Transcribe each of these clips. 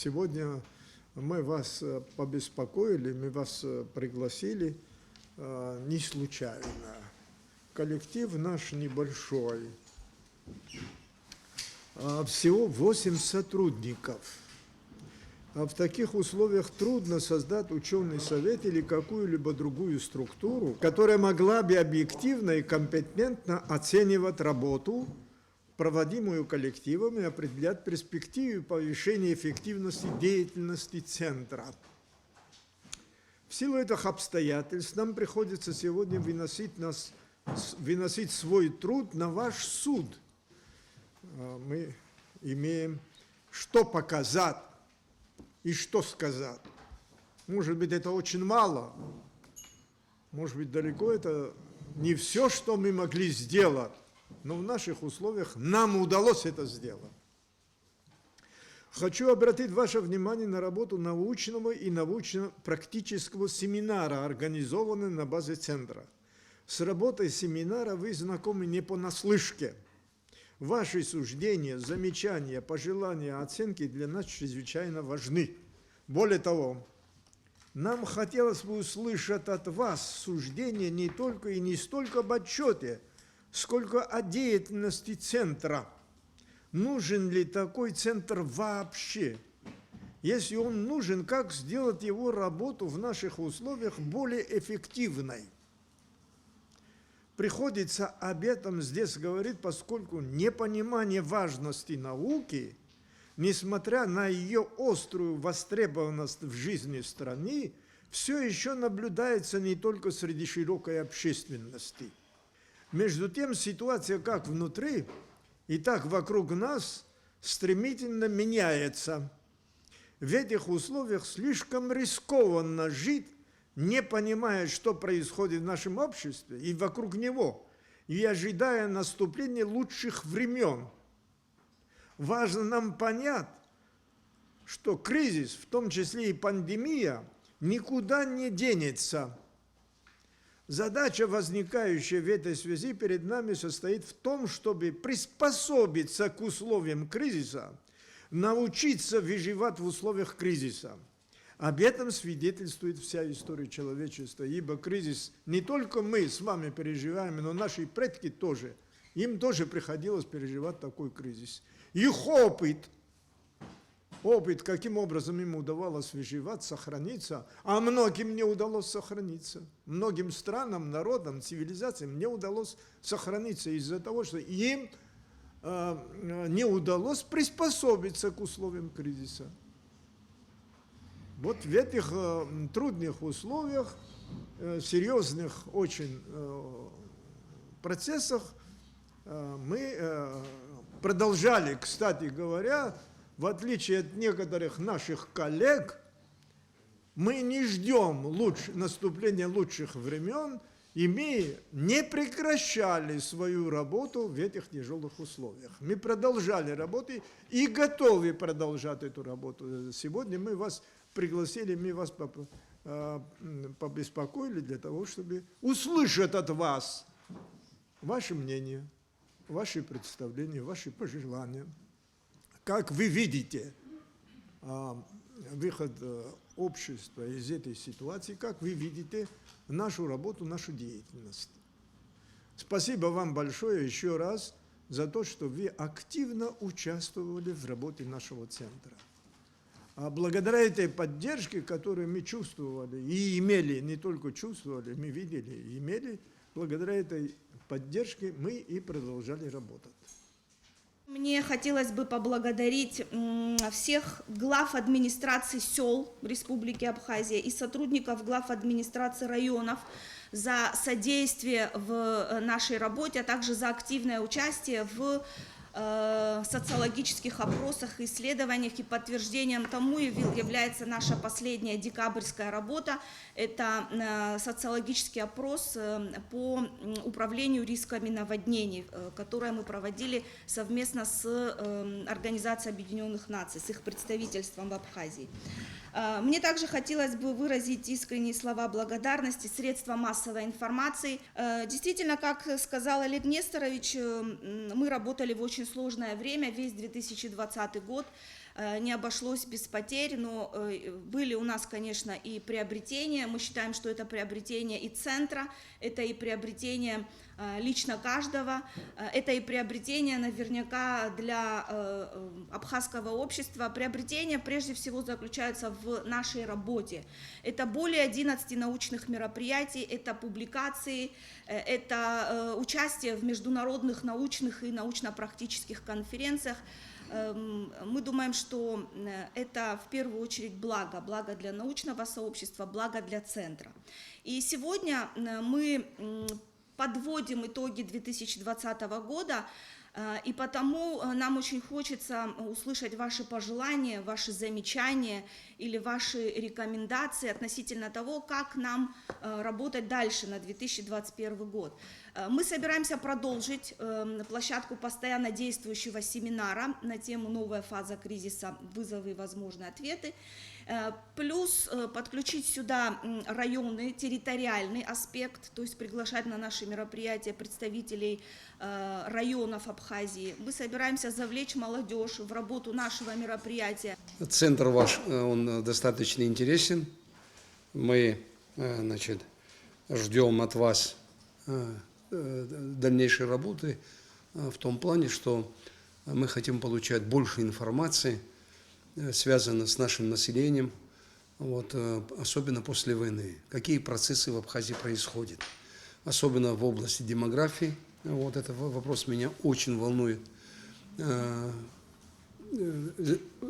Сегодня мы вас побеспокоили, мы вас пригласили не случайно. Коллектив наш небольшой, всего 8 сотрудников. В таких условиях трудно создать ученый совет или какую-либо другую структуру, которая могла бы объективно и компетентно оценивать работу, проводимую коллективом, и определять перспективы повышения эффективности деятельности центра. В силу этих обстоятельств нам приходится сегодня выносить свой труд на ваш суд. Мы имеем что показать и что сказать. Может быть, это очень мало, может быть, далеко это не все, что мы могли сделать, но в наших условиях нам удалось это сделать. Хочу обратить ваше внимание на работу научного и научно-практического семинара, организованного на базе центра. С работой семинара вы знакомы не понаслышке. Ваши суждения, замечания, пожелания, оценки для нас чрезвычайно важны. Более того, нам хотелось бы услышать от вас суждения не только и не столько об отчете, сколько о деятельности центра. Нужен ли такой центр вообще? Если он нужен, как сделать его работу в наших условиях более эффективной? Приходится об этом здесь говорить, поскольку непонимание важности науки, несмотря на ее острую востребованность в жизни страны, все еще наблюдается не только среди широкой общественности. Между тем, ситуация как внутри, и так вокруг нас стремительно меняется. В этих условиях слишком рискованно жить, не понимая, что происходит в нашем обществе и вокруг него, и ожидая наступления лучших времен. Важно нам понять, что кризис, в том числе и пандемия, никуда не денется. Задача, возникающая в этой связи перед нами, состоит в том, чтобы приспособиться к условиям кризиса, научиться выживать в условиях кризиса. Об этом свидетельствует вся история человечества, ибо кризис не только мы с вами переживаем, но наши предки тоже. Им тоже приходилось переживать такой кризис. Их опыт, каким образом им удавалось выживать, сохраниться, а многим не удалось сохраниться. Многим странам, народам, цивилизациям не удалось сохраниться из-за того, что им не удалось приспособиться к условиям кризиса. Вот в этих трудных условиях, серьезных очень процессах, мы продолжали, кстати говоря, в отличие от некоторых наших коллег, мы не ждем наступления лучших времен, и мы не прекращали свою работу в этих тяжелых условиях. Мы продолжали работать и готовы продолжать эту работу. Сегодня мы вас пригласили, мы вас побеспокоили для того, чтобы услышать от вас ваше мнение, ваши представления, ваши пожелания. Как вы видите выход общества из этой ситуации, как вы видите нашу работу, нашу деятельность. Спасибо вам большое еще раз за то, что вы активно участвовали в работе нашего центра. А благодаря этой поддержке, которую мы чувствовали и имели, не только чувствовали, мы видели и имели, благодаря этой поддержке мы и продолжали работать. Мне хотелось бы поблагодарить всех глав администраций сел Республики Абхазия и сотрудников глав администрации районов за содействие в нашей работе, а также за активное участие в социологических опросах, исследованиях, и подтверждением тому является наша последняя декабрьская работа. Это социологический опрос по управлению рисками наводнений, который мы проводили совместно с Организацией Объединенных Наций, с их представительством в Абхазии. Мне также хотелось бы выразить искренние слова благодарности средствам массовой информации. Действительно, как сказал Олег Несторович, мы работали в очень сложное время, весь 2020 год. не обошлось без потерь, но были у нас, конечно, и приобретения. Мы считаем, что это приобретение и центра, это и приобретение лично каждого, это и приобретение наверняка для абхазского общества. Приобретения прежде всего заключаются в нашей работе. Это более 11 научных мероприятий, это публикации, это участие в международных научных и научно-практических конференциях. Мы думаем, что это в первую очередь благо для научного сообщества, благо для центра. И сегодня мы подводим итоги 2020 года, и потому нам очень хочется услышать ваши пожелания, ваши замечания или ваши рекомендации относительно того, как нам работать дальше на 2021 год. Мы собираемся продолжить площадку постоянно действующего семинара на тему «Новая фаза кризиса. Вызовы и возможные ответы». Плюс подключить сюда районный, территориальный аспект, то есть приглашать на наши мероприятия представителей районов Абхазии. Мы собираемся завлечь молодежь в работу нашего мероприятия. Центр ваш, он достаточно интересен. Мы, значит, ждем от вас дальнейшей работы в том плане, что мы хотим получать больше информации, связано с нашим населением, вот, особенно после войны. Какие процессы в Абхазии происходят, особенно в области демографии. Вот этот вопрос меня очень волнует.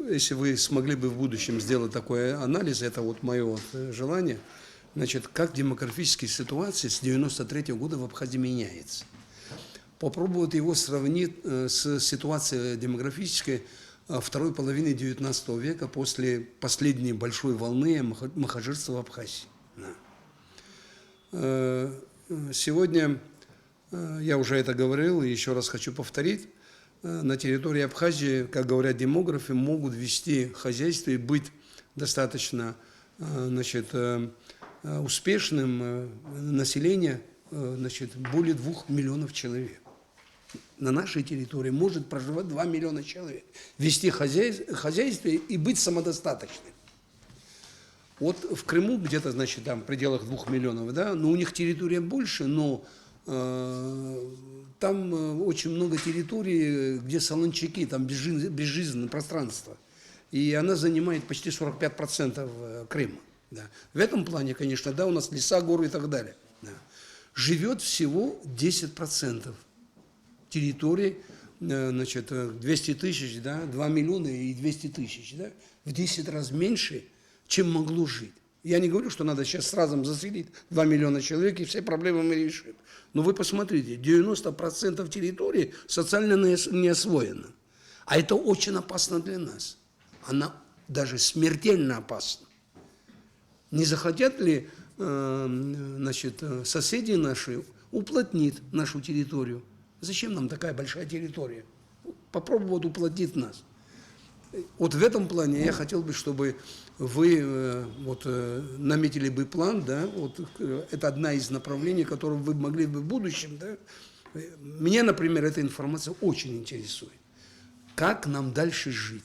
Если вы смогли бы в будущем сделать такой анализ, это вот мое желание, значит, как демографическая ситуация с 1993 года в Абхазии меняется. Попробовать его сравнить с ситуацией демографической второй половины XIX века после последней большой волны махаджирства в Абхазии. Сегодня, я уже это говорил и еще раз хочу повторить, на территории Абхазии, как говорят демографы, могут вести хозяйство и быть достаточно, значит, успешным население, значит, более 2 миллионов человек. На нашей территории может проживать 2 миллиона человек, вести хозяйство и быть самодостаточным. Вот в Крыму где-то, значит, там в пределах 2 миллионов, да, но у них территория больше, но там очень много территорий, где солончаки, там безжизненное пространство. И она занимает почти 45% Крыма. Да. В этом плане, конечно, да, у нас леса, горы и так далее. Да. Живет всего 10% территории, значит, 200 тысяч, да, 2 миллиона и 200 тысяч, да, в 10 раз меньше, чем могло жить. Я не говорю, что надо сейчас сразу заселить 2 миллиона человек, и все проблемы мы решим. Но вы посмотрите, 90% территории социально не освоена. А это очень опасно для нас. Она даже смертельно опасна. Не захотят ли, значит, соседи наши уплотнить нашу территорию? Зачем нам такая большая территория? Попробовать уплотнить нас. Вот в этом плане я хотел бы, чтобы вы вот, наметили бы план, да, вот, это одна из направлений, которым вы могли бы в будущем, да. Меня, например, эта информация очень интересует. Как нам дальше жить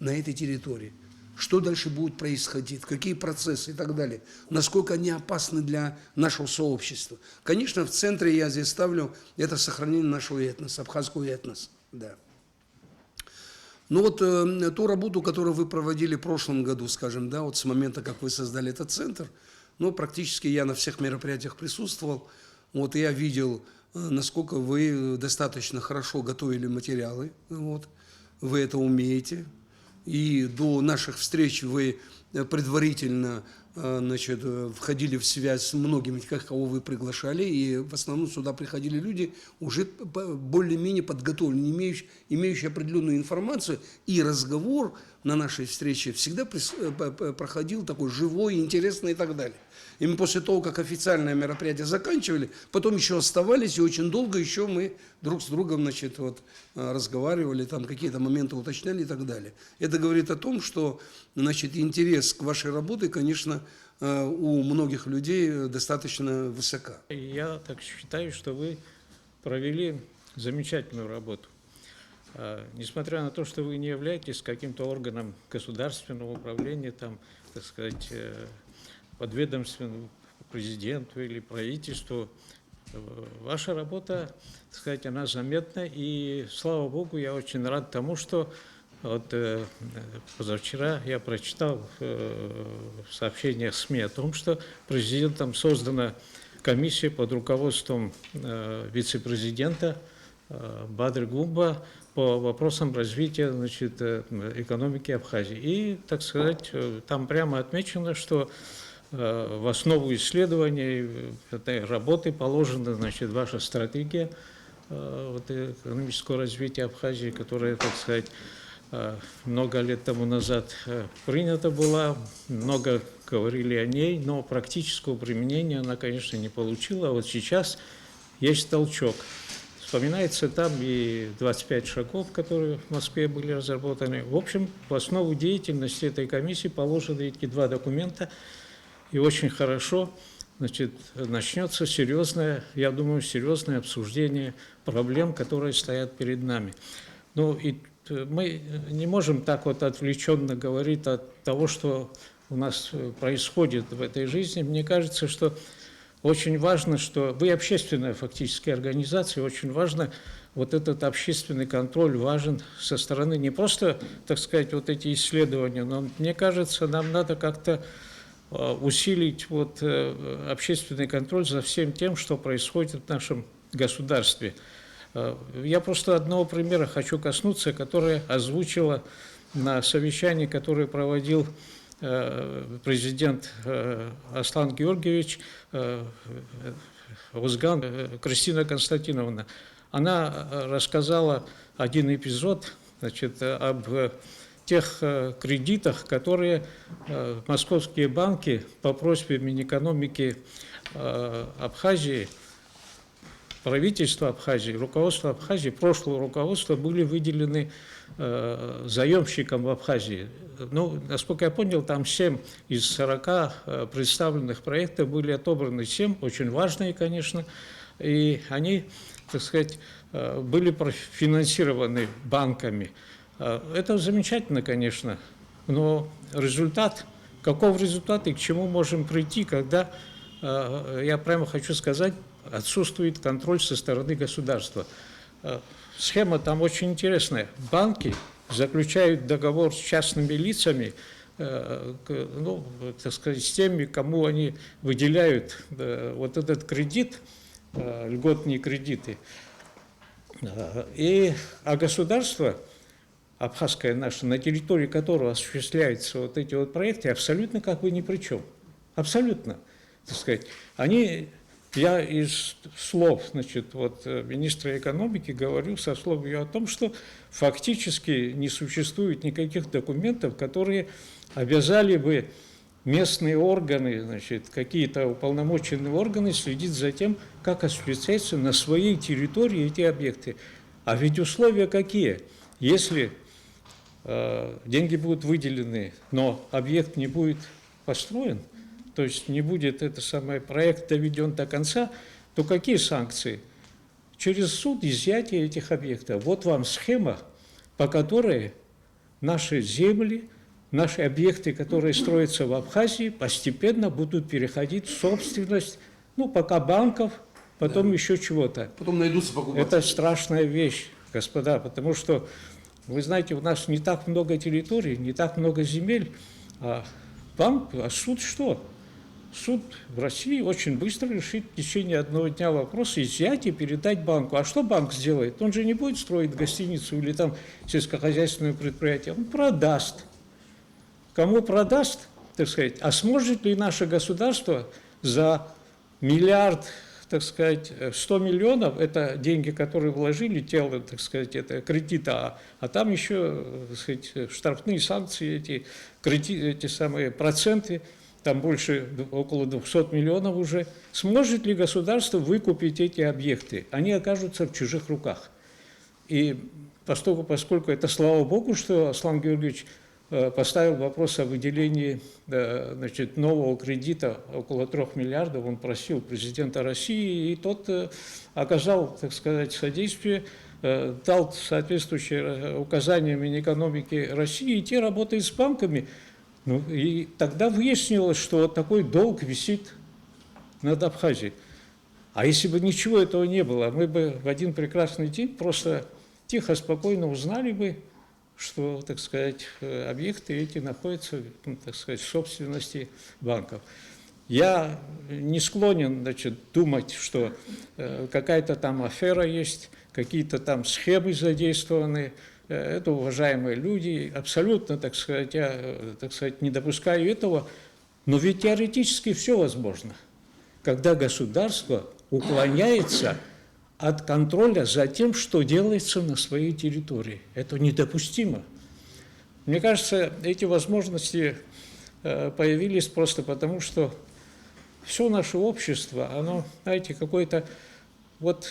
на этой территории? Что дальше будет происходить? Какие процессы и так далее? Насколько они опасны для нашего сообщества? Конечно, в центре я здесь ставлю это сохранение нашего этноса, абхазского этноса, да. Ну вот ту работу, которую вы проводили в прошлом году, скажем, да, вот с момента, как вы создали этот центр, ну, практически я на всех мероприятиях присутствовал, вот, и я видел, насколько вы достаточно хорошо готовили материалы, вот, вы это умеете, и до наших встреч вы предварительно, значит, входили в связь с многими, кого вы приглашали, и в основном сюда приходили люди, уже более-менее подготовленные, имеющие определенную информацию, и разговор на нашей встрече всегда проходил такой живой, интересный и так далее. И мы после того, как официальное мероприятие заканчивали, потом еще оставались, и очень долго еще мы друг с другом, значит, вот, разговаривали, там какие-то моменты уточняли и так далее. Это говорит о том, что, значит, интерес к вашей работе, конечно, у многих людей достаточно высока. Я так считаю, что вы провели замечательную работу. Несмотря на то, что вы не являетесь каким-то органом государственного управления, там, так сказать, подведомственному президенту или правительству, ваша работа, так сказать, она заметна, и, слава Богу, я очень рад тому, что вот позавчера я прочитал в сообщениях СМИ о том, что президентом создана комиссия под руководством вице-президента Бадры Гумба по вопросам развития, значит, экономики Абхазии. И, так сказать, там прямо отмечено, что в основу исследований этой работы положена, значит, ваша стратегия вот, экономического развития Абхазии, которая, так сказать, много лет тому назад принята была, много говорили о ней, но практического применения она, конечно, не получила. А вот сейчас есть толчок. Вспоминается там и 25 шагов, которые в Москве были разработаны. В общем, в основу деятельности этой комиссии положены эти два документа. И очень хорошо, значит, начнется серьезное, я думаю, серьезное обсуждение проблем, которые стоят перед нами. Ну, и мы не можем так вот отвлеченно говорить от того, что у нас происходит в этой жизни. Мне кажется, что очень важно, что вы общественная фактически организация, очень важно вот этот общественный контроль важен со стороны не просто, так сказать, вот эти исследования, но мне кажется, нам надо как-то усилить вот общественный контроль за всем тем, что происходит в нашем государстве. Я просто одного примера хочу коснуться, которое озвучила на совещании, которое проводил президент Аслан Георгиевич, Узган Кристина Константиновна. Она рассказала один эпизод, значит, об тех кредитах, которые московские банки по просьбе Минэкономики Абхазии, правительство Абхазии, руководство Абхазии, прошлое руководство были выделены заемщикам в Абхазии. Ну, насколько я понял, там 7 из 40 представленных проектов были отобраны, 7, очень важные, конечно, и они, так сказать, были профинансированы банками. Это замечательно, конечно, но результат, каков результат и к чему можем прийти, когда, я прямо хочу сказать, отсутствует контроль со стороны государства. Схема там очень интересная. Банки заключают договор с частными лицами, ну, так сказать, с теми, кому они выделяют вот этот кредит, льготные кредиты. А государство абхазское наше, на территории которого осуществляются вот эти вот проекты, абсолютно как бы ни при чем. Абсолютно, так сказать. Я из слов, значит, вот, министра экономики говорю со слов ее о том, что фактически не существует никаких документов, которые обязали бы местные органы, значит, какие-то уполномоченные органы следить за тем, как осуществляются на своей территории эти объекты. А ведь условия какие? Если деньги будут выделены, но объект не будет построен, то есть не будет проект доведен до конца, то какие санкции? Через суд изъятие этих объектов. Вот вам схема, по которой наши земли, наши объекты, которые строятся в Абхазии, постепенно будут переходить в собственность, ну, пока банков, потом еще чего-то. Потом найдутся покупатели. Это страшная вещь, господа, потому что, вы знаете, у нас не так много территорий, не так много земель, а банк, а суд что? Суд в России очень быстро решит в течение одного дня вопрос изъять и передать банку. А что банк сделает? Он же не будет строить гостиницу или там сельскохозяйственное предприятие. Он продаст. Кому продаст, так сказать, а сможет ли наше государство за миллиард, так сказать, 100 миллионов, это деньги, которые вложили, тело, так сказать, это кредита, а там еще, так сказать, штрафные санкции, эти самые проценты, там больше, около 200 миллионов уже. Сможет ли государство выкупить эти объекты? Они окажутся в чужих руках. И поскольку это, слава Богу, что Аслан Георгиевич поставил вопрос о выделении, значит, нового кредита около 3 миллиардов, он просил президента России, и тот оказал, так сказать, содействие дал соответствующие указания Минэкономики России, и те работают с банками. Ну, и тогда выяснилось, что вот такой долг висит над Абхазией. А если бы ничего этого не было, мы бы в один прекрасный день просто тихо, спокойно узнали бы, что, так сказать, объекты эти находятся, так сказать, в собственности банков. Я не склонен, значит, думать, что какая-то там афера есть, какие-то там схемы задействованы. Это уважаемые люди. Абсолютно, так сказать, я, так сказать, не допускаю этого. Но ведь теоретически все возможно, когда государство уклоняется от контроля за тем, что делается на своей территории. Это недопустимо. Мне кажется, эти возможности появились просто потому, что все наше общество, оно, знаете, какое-то, вот,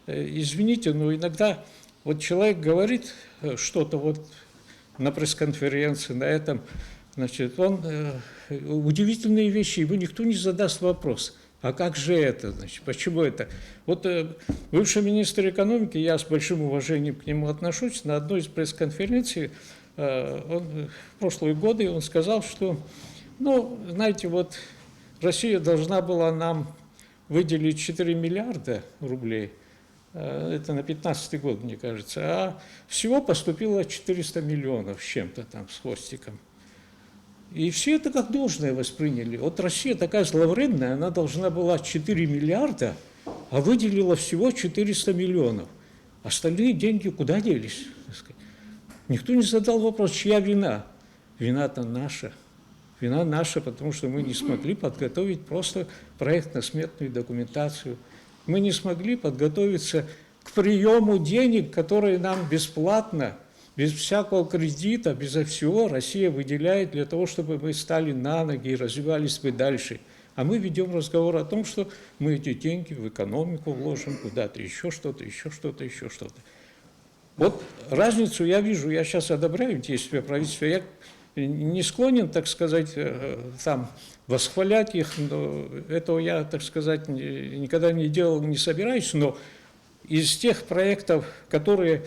извините, но иногда вот человек говорит что-то вот на пресс-конференции, на этом, значит, он удивительные вещи, ему никто не задаст вопрос. А как же это, значит, почему это? Вот бывший министр экономики, я с большим уважением к нему отношусь, на одной из пресс-конференций в прошлые годы он сказал, что, ну, знаете, вот Россия должна была нам выделить 4 миллиарда рублей, это на 2015 год, мне кажется, а всего поступило 400 миллионов с чем-то там, с хвостиком. И все это как должное восприняли. Вот Россия такая зловредная, она должна была 4 миллиарда, а выделила всего 400 миллионов. Остальные деньги куда делись? Никто не задал вопрос, чья вина. Вина-то наша. Вина наша, потому что мы не смогли подготовить просто проектно-сметную документацию. Мы не смогли подготовиться к приему денег, которые нам бесплатно, без всякого кредита, безо всего Россия выделяет для того, чтобы мы стали на ноги и развивались бы дальше. А мы ведем разговор о том, что мы эти деньги в экономику вложим, куда-то еще что-то, еще что-то, еще что-то. Вот разницу я вижу, я сейчас одобряю действия правительства, я не склонен, так сказать, там, восхвалять их, но этого я, так сказать, никогда не делал, не собираюсь, но из тех проектов, которые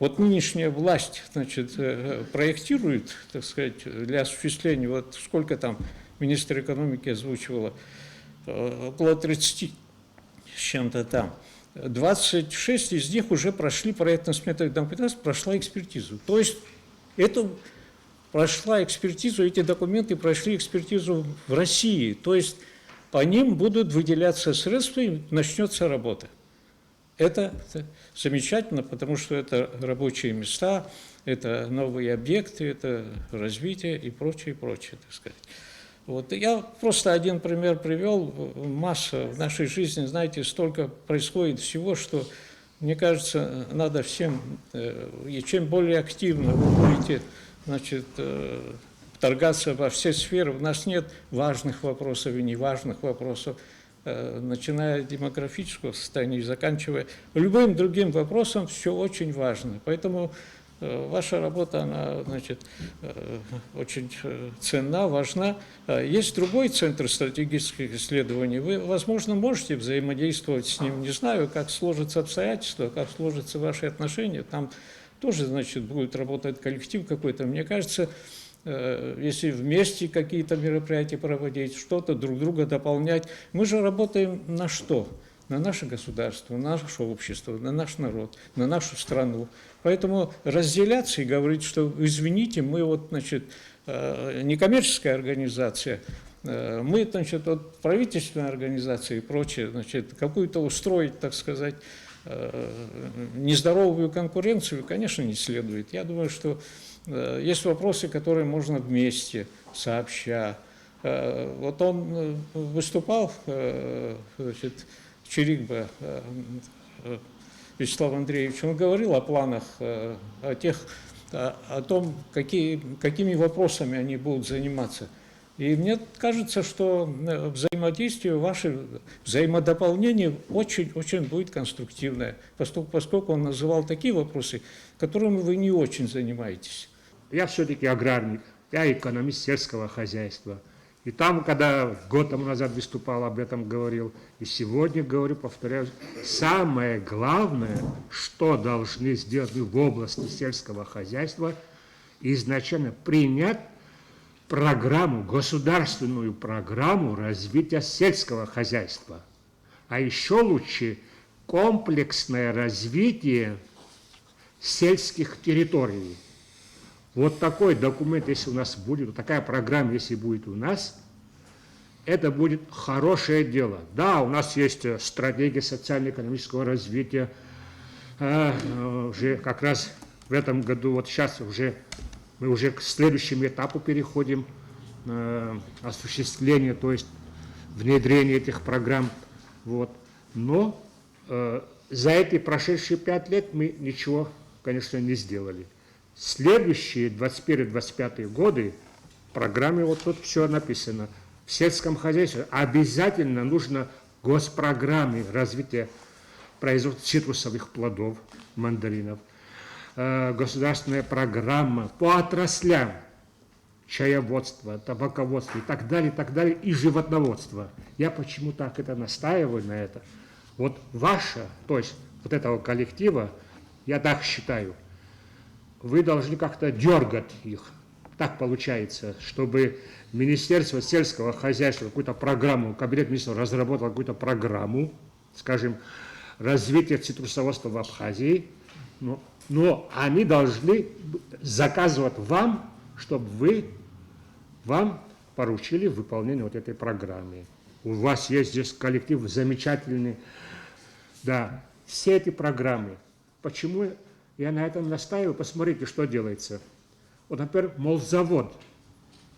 вот нынешняя власть, значит, проектирует, так сказать, для осуществления, вот сколько там министр экономики озвучивала, около 30 с чем-то там, 26 из них уже прошли проектно-сметную документацию, прошла экспертизу. То есть это прошла экспертизу, эти документы прошли экспертизу в России, то есть по ним будут выделяться средства и начнется работа. Это замечательно, потому что это рабочие места, это новые объекты, это развитие и прочее, так сказать. Вот. Я просто один пример привел. Масса в нашей жизни, знаете, столько происходит всего, что, мне кажется, надо всем, и чем более активно вы будете, значит, вторгаться во все сферы, у нас нет важных вопросов и неважных вопросов, начиная от демографического состояния и заканчивая любым другим вопросом, все очень важно. Поэтому ваша работа, она, значит, очень ценна, важна. Есть другой центр стратегических исследований. Вы, возможно, можете взаимодействовать с ним. Не знаю, как сложатся обстоятельства, как сложатся ваши отношения. Там тоже, значит, будет работать коллектив какой-то. Мне кажется, если вместе какие-то мероприятия проводить, что-то друг друга дополнять. Мы же работаем на что? На наше государство, на наше общество, на наш народ, на нашу страну. Поэтому разделяться и говорить, что, извините, мы вот, значит, некоммерческая организация, мы, значит, вот правительственная организация и прочее, значит, какую-то устроить, так сказать, нездоровую конкуренцию, конечно, не следует. Я думаю, что есть вопросы, которые можно вместе, сообща. Вот он выступал, значит, Чирикба Вячеслав Андреевич, он говорил о планах, о том, какими вопросами они будут заниматься. И мне кажется, что взаимодействие, ваше взаимодополнение очень будет конструктивное, поскольку он называл такие вопросы, которыми вы не очень занимаетесь. Я все-таки аграрник, я экономист сельского хозяйства. И там, когда год тому назад выступал, об этом говорил, и сегодня говорю, повторяю, самое главное, что должны сделать в области сельского хозяйства, изначально принять программу, государственную программу развития сельского хозяйства. А еще лучше комплексное развитие сельских территорий. Вот такой документ, если у нас будет, вот такая программа, если будет у нас, это будет хорошее дело. Да, у нас есть стратегия социально-экономического развития, уже как раз в этом году, вот сейчас мы уже к следующему этапу переходим, осуществление, то есть внедрение этих программ. Вот. Но за эти прошедшие 5 лет мы ничего, конечно, не сделали. Следующие 21-25 годы в программе вот тут все написано. В сельском хозяйстве обязательно нужно госпрограммы развития производства цитрусовых плодов, мандаринов, государственная программа по отраслям, чаеводство, табаководство и так далее, и животноводство. Я почему так это настаиваю на это? Вот ваша, то есть вот этого коллектива, я так считаю, вы должны как-то дергать их. Так получается, чтобы Министерство сельского хозяйства какую-то программу, Кабинет министров разработал какую-то программу, скажем, развития цитрусоводства в Абхазии, но они должны заказывать вам, чтобы вам поручили выполнение вот этой программы. У вас есть здесь коллектив замечательный. Да, все эти программы. Почему я на этом настаиваю? Посмотрите, что делается. Вот, например, молзавод.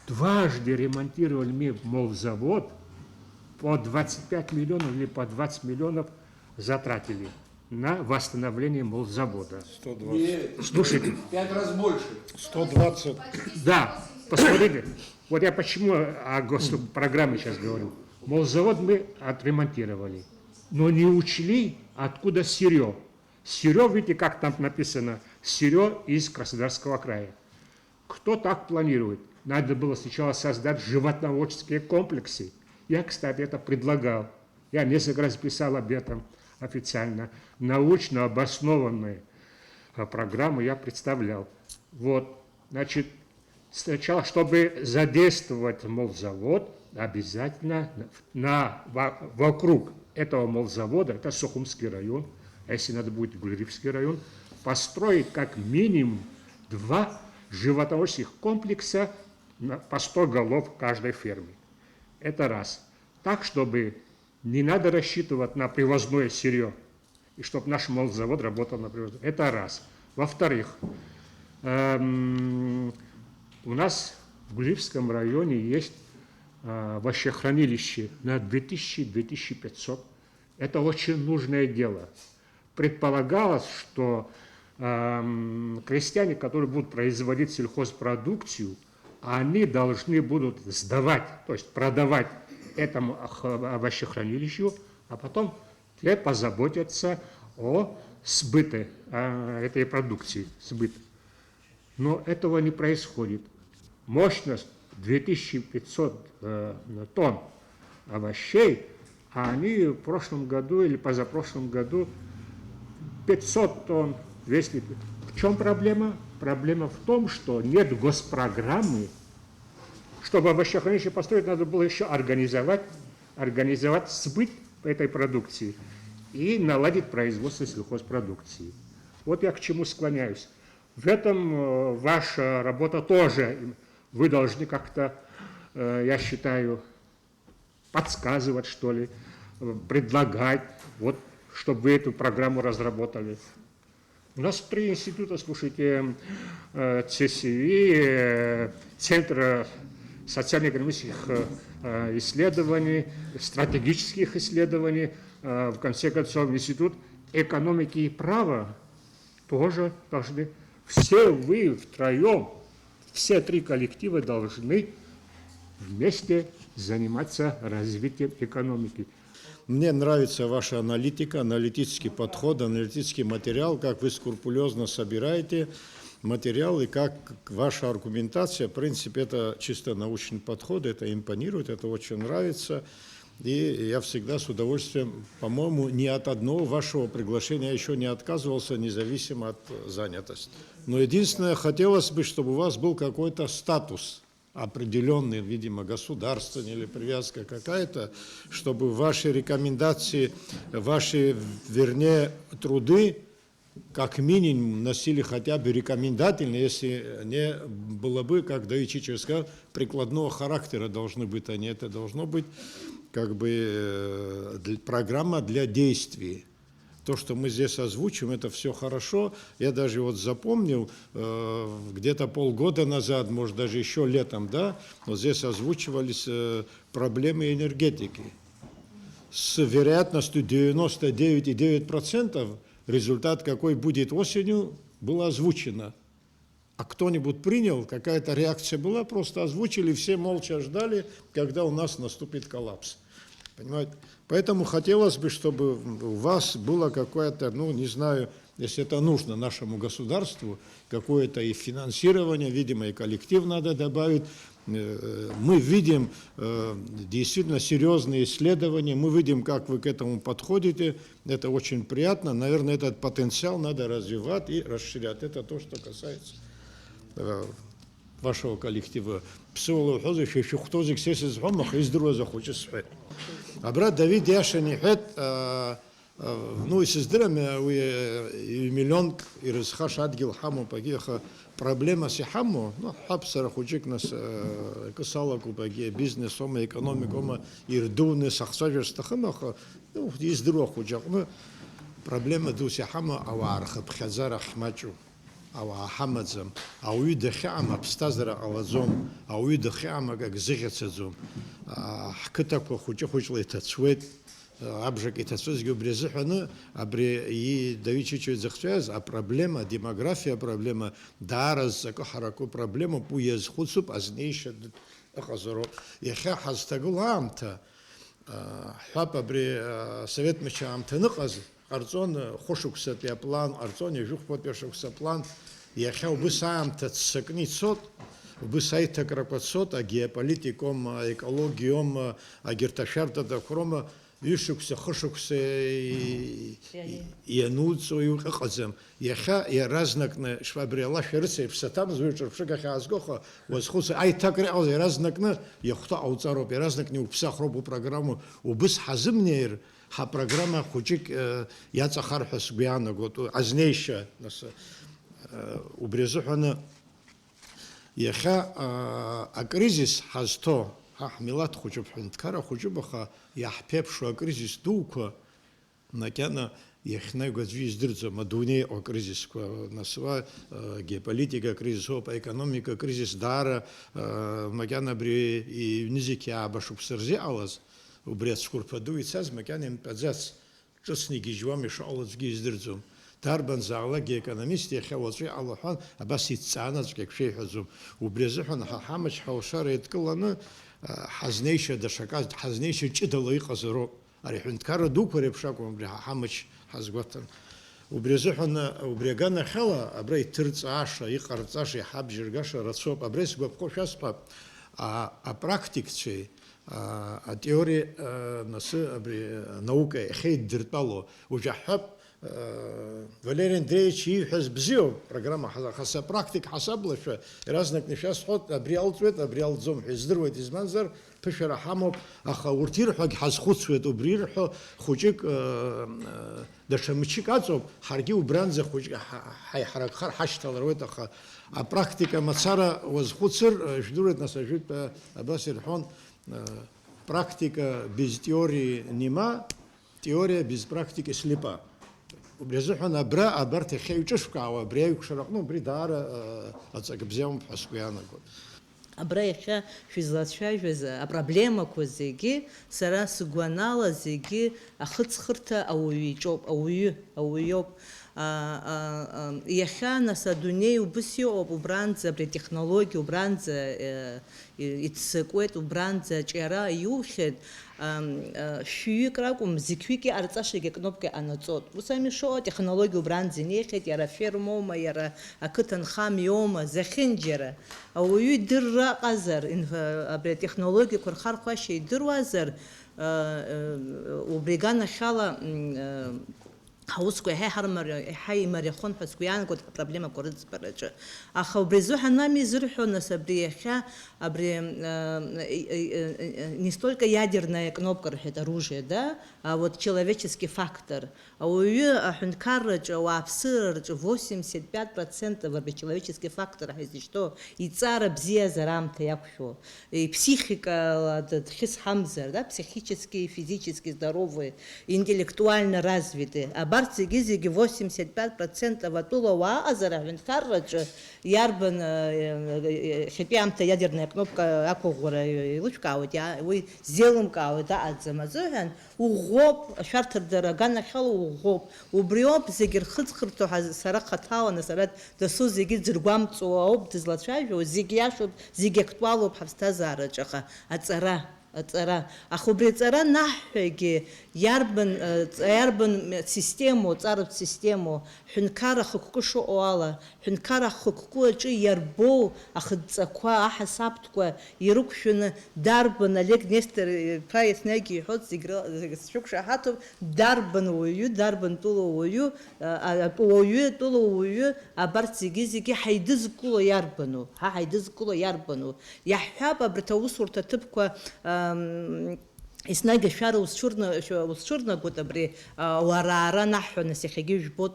Дважды ремонтировали мы молзавод, по 25 миллионов или по 20 миллионов затратили на восстановление молзавода. 120. Нет, слушайте. 5 раз больше. 120. Да, посмотрите. Вот я почему о госпрограмме сейчас говорю. Молзавод мы отремонтировали, но не учли, откуда сырье. Сырье, видите, как там написано, сырье из Краснодарского края. Кто так планирует? Надо было сначала создать животноводческие комплексы. Я, кстати, это предлагал. Я несколько раз писал об этом официально. Научно обоснованную программу я представлял. Вот, значит, сначала, чтобы задействовать молзавод, обязательно вокруг этого молзавода, это Сухумский район, а если надо будет Гульрифский район, построить как минимум 2 животноводческих комплекса по 100 голов в каждой ферме. Это раз. Так, чтобы не надо рассчитывать на привозное сырье, и чтобы наш молзавод работал на привозное. Это раз. Во-вторых, у нас в Гульрифском районе есть овощехранилище на 2000-2500. Это очень нужное дело. Предполагалось, что крестьяне, которые будут производить сельхозпродукцию, они должны будут сдавать, то есть продавать этому овощехранилищу, а потом те позаботятся о сбыте этой продукции. Но этого не происходит. Мощность 2500 тонн овощей, а они в прошлом году или позапрошлом году 500 тонн, 200. В чем проблема? Проблема в том, что нет госпрограммы. Чтобы овощехранилище построить, надо было еще организовать сбыт этой продукции и наладить производство сельхозпродукции. Вот я к чему склоняюсь. В этом ваша работа тоже. Вы должны как-то, я считаю, подсказывать, что ли, предлагать, вот, чтобы вы эту программу разработали. У нас 3 института, слушайте, ЦСИ, Центр социально-экономических исследований, стратегических исследований, в конце концов, Институт экономики и права тоже должны. Все вы втроем, все 3 коллектива должны вместе заниматься развитием экономики. Мне нравится ваша аналитика, аналитический подход, аналитический материал, как вы скрупулезно собираете материал и как ваша аргументация, в принципе, это чисто научный подход, это импонирует, это очень нравится. И я всегда с удовольствием, по-моему, ни от одного вашего приглашения еще не отказывался, независимо от занятости. Но единственное, хотелось бы, чтобы у вас был какой-то статус определенный, видимо, государственный или привязка какая-то, чтобы ваши рекомендации, ваши, вернее, труды, как минимум, носили хотя бы рекомендательные, если не было бы, как Давичичев сказал, прикладного характера должны быть они. Это должно быть как бы программа для действий. То, что мы здесь озвучим, это все хорошо. Я даже вот запомнил, где-то полгода назад, может даже еще летом, да, вот здесь озвучивались проблемы энергетики. С вероятностью 99,9% результат, какой будет осенью, было озвучено. А кто-нибудь принял, какая-то реакция была, просто озвучили, все молча ждали, когда у нас наступит коллапс. Понимаете? Поэтому хотелось бы, чтобы у вас было какое-то, ну, не знаю, если это нужно нашему государству, какое-то и финансирование, видимо, и коллектив надо добавить. Мы видим действительно серьезные исследования, мы видим, как вы к этому подходите, это очень приятно. Наверное, этот потенциал надо развивать и расширять. Это то, что касается вашего коллектива. А брат Давид Яшин ну и создаем миллион и разхаш адгил хаму пагиха проблема с хаму, ну хабсара хучик нас касалаку паги бизнес ома экономика ома ирдуны сахсажер стахамаха, ну есть друг хучак, ну проблема дуси хама аварха бхазара хмачу. أو حمزم أو يدخيام أبستازر على زوم أو يدخيام كزيغت زوم حكتك وخوجي خوج لي تسويت أبجك تسويت جبرزح أنا أبري يدويشي شو زخشاز أبروبلема демография проблема дараз كحركو проблема بويز خصوب أزنيش أخزرو يخا حزتقول عامته حب أبري سويت مش عامته نقز أرزون خوشوكسات يا بلان أرزون يجوك بوتشوكسات بلان يخاو بسام تتسكني صوت وبسايت تكرقت صوت أجيوبوليتيكوم إيكولوجيوم أجرتشارتا دكروما يشوكس خوشوكس ينوتسو يقزم يخا يرزنكنا شفابريلا شرسي بستام زوجر بشكا خازغوخا وسخوس أي تكري أو يرزنكنا يخطأ أو تصارو يرزنكني وبسخربو برنامج وبس حزمنير ها программа хочик яцахар хасбиана гот азнейша нас убрезухана яха а кризис хасто ха милат хочуп хинткара хочубаха яхпеп шо кризис дука накяна яхнай гозвиз дырца мадуне о кризис насва геополитика кризис опа экономика кризис дара накяна бри и низики абашуп серзе алаз وبريت شكور فدوي تساز مكان بزاس جسني جيجوامي شغلت جيزدرزوم تاربن زعلق ايكونوميست يخوض شيء الله حال بس يتساند كيك شيء حزوم وبريزحن حامش حوشار يتكلنا حزنيشه دشكاز حزنيشه جدل يقصرو اريحن تكار دوك ريبشاكم بري حامش حزغوتن وبريزحن وبريغانا خلا ابري ترص عاش يقرصاش يحبجرغاش رصوب ابريس بقوشاس а практикци а теория наука хейт дертало уже хаб Валерий Андреевич يحس بزيو программа хаса практик хасабла что разных нещас ход абриал цвет абриал зом издрует из манзар пешера хамоб аха уртир хаг хас худ цвет убрир хо хучик дашамчик ацоб харги убранзе хучик хай харак хар хаштал рвет аха а практика мацара воз хуцер ждурет нас жит по абасир хон практика без теории нема теория без практики слепа وبرزحنا برا أبرت خيو تشفكا وبريو كشرقنا بريدار أتساق بزيهم بحسكويانا قول أبرايخا في زلاتشاي جزء проблема كوزيجي سرا سجوانالا زيجي أخذ خرطة أو يجوب أو يوب Иахьа нас адунеи убыс иҟоуп, убранӡа абри атехнологиа, убранӡа иццакуеит, убранӡа аҿиара иухьеит, шәҩык ракәым, зықьҩык иҟарҵашагьы акнопка иҟанаҵоит. Ус ами ишыҟоу, атехнологиа убранӡа инеихьеит, иара фермоума, иара ақыҭанхамҩоума, захьынџьара. Ауаҩы идырра аҟазар, абри атехнологиақәа рхархәашьа идыруазар, убри аганахьала ҳаусқәа иаҳа имариахон ҳәа сгәы иаанагоит апроблемақәа рыӡбараҿы. Аха убри азыҳәан ами изырҳәо, нас абри иахьа, абри не столько ядерная кнопка рҳәеит, оружие, да, а вот человеческий фактор. Ауаҩы аҳәынҭқарраҿы, ауааԥсыраҿы 85% абри человеческий фактор ҳазышьҭоу, иҵара бзиазар аамҭа иақәшәо, ипсихикала дхьысҳамзар, да, психически, физически здоровые, интеллектуально развитые. Абарҭ зегьы 85% атәыла уааҟазар аҳәынҭқарраҿы, иарбан хьатәи аамҭа ядерная кнопка ақәыӷәӷәара илыцәкаауеит, уи зеилымкаауеит аҟаӡам азыҳәан, уӷәӷәоуп, ашәарҭардара аганахьала уӷәӷәоуп. Убриоуп зегьы рхыҵхырҭоу сара хаҭаланы, сара дасу зегьы дзыргәамҵуа ауп дызлацәажәо, зегьы иашоуп, зегьы актуалуп ҳаԥсҭазаараҿы, аха аҵара. Аха убри аҵара наҳҳәагьы иарбан систему, ҵаратә систему, ҳәынҭқарра хықәкы шыҟоу ала, ҳәынҭқарра хықәкы аҿы иарбоу ахыдҵақәа, аҳасабтәқәа ирықәшәаны дарбан, Олег Нестор-иԥа еснагь иҳәоит, зегьы сшәықәшаҳаҭуп, дарбан уаҩы, дарбан тәыла уаҩы, абарҭ зегьы ҳаидызкыло иарбану, ҳаидызкыло иарбану. Иаҳҳәап абри аусурҭа ҭыԥқәа еснагь ашәара узцәырнагоит, абри ауараара наҳҳәо, нас иахьагьы жәбоит,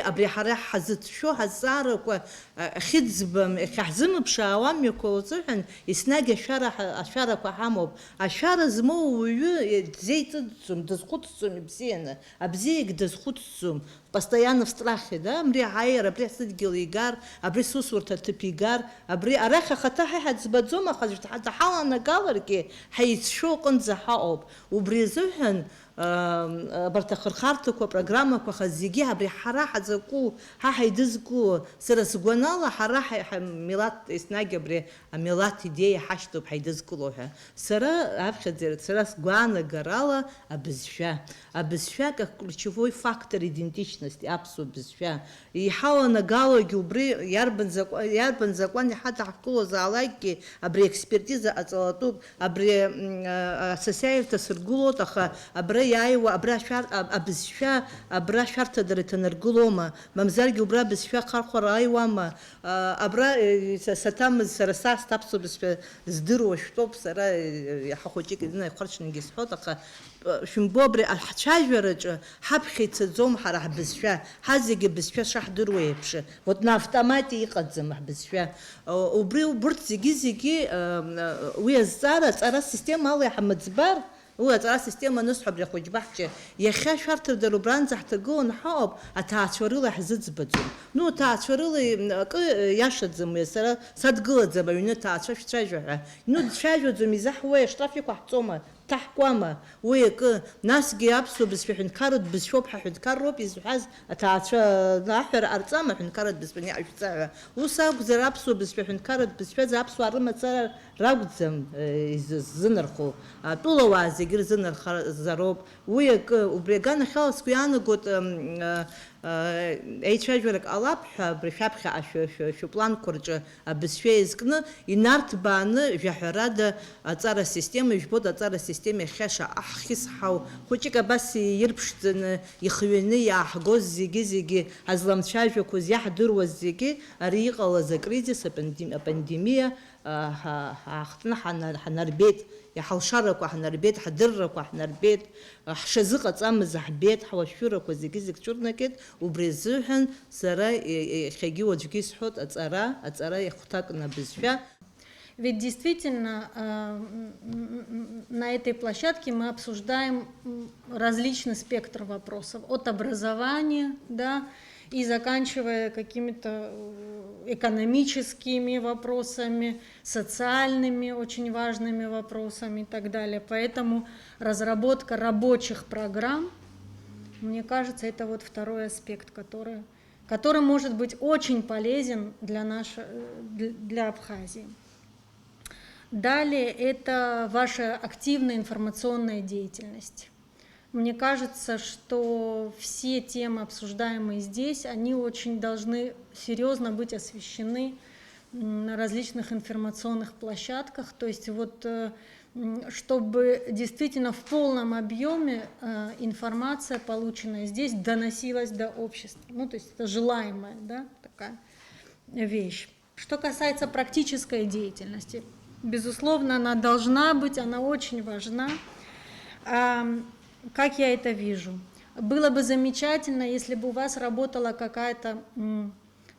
абри ҳара ҳазыцәшәо ҳазҵаарақәа ахьыӡбам, иахьаҳзымԥшаауа амҩақәа узыҳәан, еснагь ашәарақәа ҳамоуп. Ашәара змоу уаҩы дзеиҵыҵӡом, дазхәыцӡом ибзианы, абзиагь дазхәыцӡом. Постоянно в страхе, да, абри аир, абри асыдгьыл игар, абри сусурҭа ҭыԥ игар, абри арахь ахаҭа ҳаиҳаӡбаӡом, аха ҳаҳаланагаларгьы ҳаицшәо аҟынӡа ҳаҟоуп. Убри азыҳәан абарҭ ахырхарҭақәа, апрограммақәа зегьы абри ҳара ҳаӡаку, ҳаидызку, сара сгәанала ҳара ҳмилаҭ еснагь абри амилаҭ идеиа ҳашьҭоуп ҳаидызкыло ҳәа. Сара аԥхьаӡара, сара сгәаанагарала абызшәа как ключевой фактор идентичности, аԥсуа бызшәа. Иҳаланагалогьы убри иарбан закәан иҳадаҳкылозаалакгьы абри експертиза ҟаҵалатәуп, абри асасааирҭа сыргылоит, аха абра иааиуа, абызшәа, абра шәарҭадара иҭанаргылома, мамзаргьы убра абызшәа хархәара ааиуама, абра саҭамыз, сара сасҭ аԥсуа бызшәа здыруа шәтәоуп, сара ҳахәыҷык идынаихәарчнгьы сҳәоит, аха шәымбо абри ҳцәажәараҿы ҳаԥхьа ицаӡом ҳара ҳбызшәа, ҳазегьы бызшәа шаҳдыруа еиԥш, вот на автомате иҟаӡам ҳбызшәа. Убри убырҭ зегьы уи азҵаара, аҵара система ала иҳамыӡбар, уи аҵара система анысҳәа абри ахәыҷ баҳча, иахьа шәарҭадара убранӡа ҳҭагыланы ҳаҟоуп, аҭаацәа рыла ҳзыӡбаӡом. Аҭаацәа рыла акы иашаӡам, сара садгылаӡам аҩны аҭаацәа шәцәажәа ҳәа. Дцәажәаӡом, изаҳуеи, аштраф иқәаҳҵома, ҭаҳкәама, уи акы, насгьы аԥсуа бызшәа ҳәынҭқарратә бызшәоуп ҳәа ҳәынҭқарроуп изҳәаз, аҭаацәа аҳәара ҟарҵама ҳәынҭқарратә бызшәа иаҳәшәҵа ҳәа. Ус акәзар аԥсуа бызшәа ҳәынҭқарратә бызшәа аԥсуаа рымацара ракәӡам ззынархо, атәылауаа зегьы рзынархароуп. Уи акы, убри аганахьала сгәы иаанагоит, еицәажәарак ҟалап ҳәа абри шәаԥхьаҟа шәыпланқәа рҿы абызшәа еизкны инарҭбааны жәаҳәарада аҵара система, ижәбоит аҵара система иахьа ҳхьысҳау, хәыҷык абас ирԥшӡаны, ихҩаны иааҳгоз зегьы ҳазламцәажәақәоз, иаҳдыруаз зегьы, ари иҟалаз акризис, апандемиа ҳахҭны ҳанарбеит, ҳалшарақәа ҳнарбеит, ҳдыррақәа ҳнарбеит, ҳшазыҟаҵамыз ҳбеит, ҳуашәырақәа зегьы цәырнагеит. Убри азыҳәан сара иахьагьы уаҵәгьы исҳәоит, аҵара иахәҭакны абызшәа. Ведь действительно на этой площадке мы обсуждаем различный спектр вопросов, от образования, да, и заканчивая какими-то экономическими вопросами, социальными очень важными вопросами и так далее. Поэтому разработка рабочих программ Мне кажется, это вот второй аспект, который может быть очень полезен для Абхазии. Далее это ваша активная информационная деятельность. Мне кажется, что все темы, обсуждаемые здесь, они очень должны серьезно быть освещены на различных информационных площадках, то есть вот чтобы действительно в полном объеме информация, полученная здесь, доносилась до общества. Ну, то есть это желаемая, да, такая вещь. Что касается практической деятельности, безусловно, она должна быть, она очень важна. Как я это вижу? Было бы замечательно, если бы у вас работала какая-то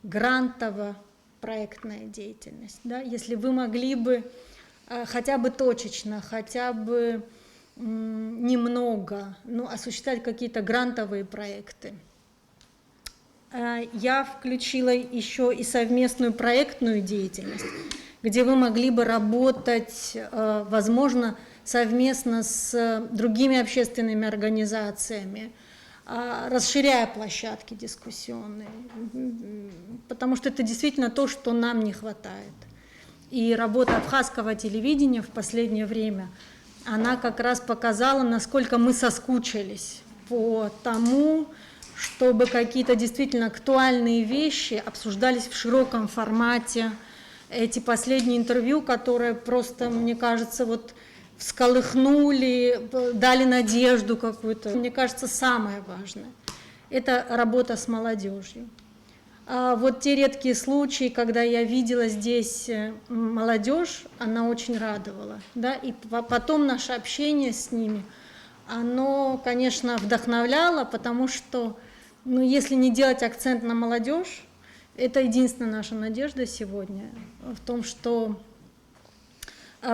грантово-проектная деятельность, да? Если вы могли бы хотя бы точечно, хотя бы немного, осуществлять какие-то грантовые проекты. Я включила еще и совместную проектную деятельность, где вы могли бы работать, возможно, совместно с другими общественными организациями, расширяя площадки дискуссионные, потому что это действительно то, что нам не хватает. И работа абхазского телевидения в последнее время, она как раз показала, насколько мы соскучились по тому, чтобы какие-то действительно актуальные вещи обсуждались в широком формате. Эти последние интервью, которые просто, мне кажется, вот всколыхнули, дали надежду какую-то. Мне кажется, самое важное – это работа с молодежью. А вот те редкие случаи, когда я видела здесь молодежь, она очень радовала. Да? И потом наше общение с ними, оно, конечно, вдохновляло, потому что, если не делать акцент на молодежь, это единственная наша надежда сегодня в том, что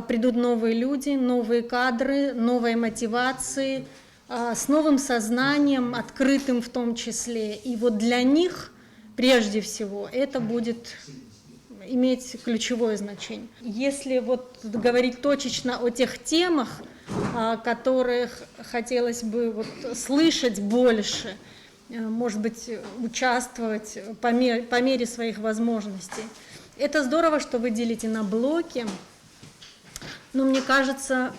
придут новые люди, новые кадры, новые мотивации, с новым сознанием, открытым в том числе. И вот для них, прежде всего, это будет иметь ключевое значение. Если вот говорить точечно о тех темах, которых хотелось бы вот слышать больше, может быть, участвовать по мере своих возможностей, это здорово, что вы делите на блоки. Но мне кажется,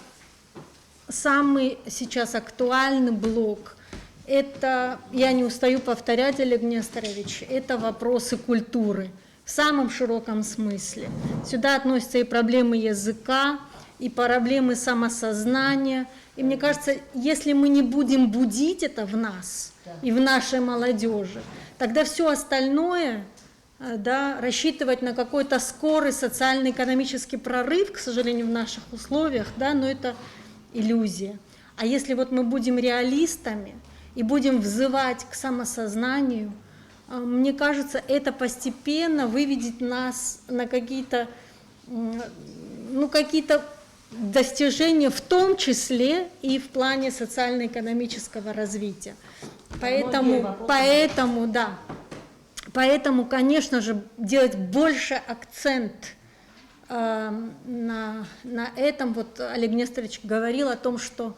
самый сейчас актуальный блок – это, я не устаю повторять, Олег Несторович, это вопросы культуры в самом широком смысле. Сюда относятся и проблемы языка, и проблемы самосознания. И мне кажется, если мы не будем будить это в нас и в нашей молодежи, тогда все остальное, да, рассчитывать на какой-то скорый социально-экономический прорыв, к сожалению, в наших условиях, да, но это иллюзия. А если вот мы будем реалистами и будем взывать к самосознанию, мне кажется, это постепенно выведет нас на какие-то достижения, в том числе и в плане социально-экономического развития. Поэтому, конечно же, делать больше акцент на этом. Вот Олег Несторович говорил о том, что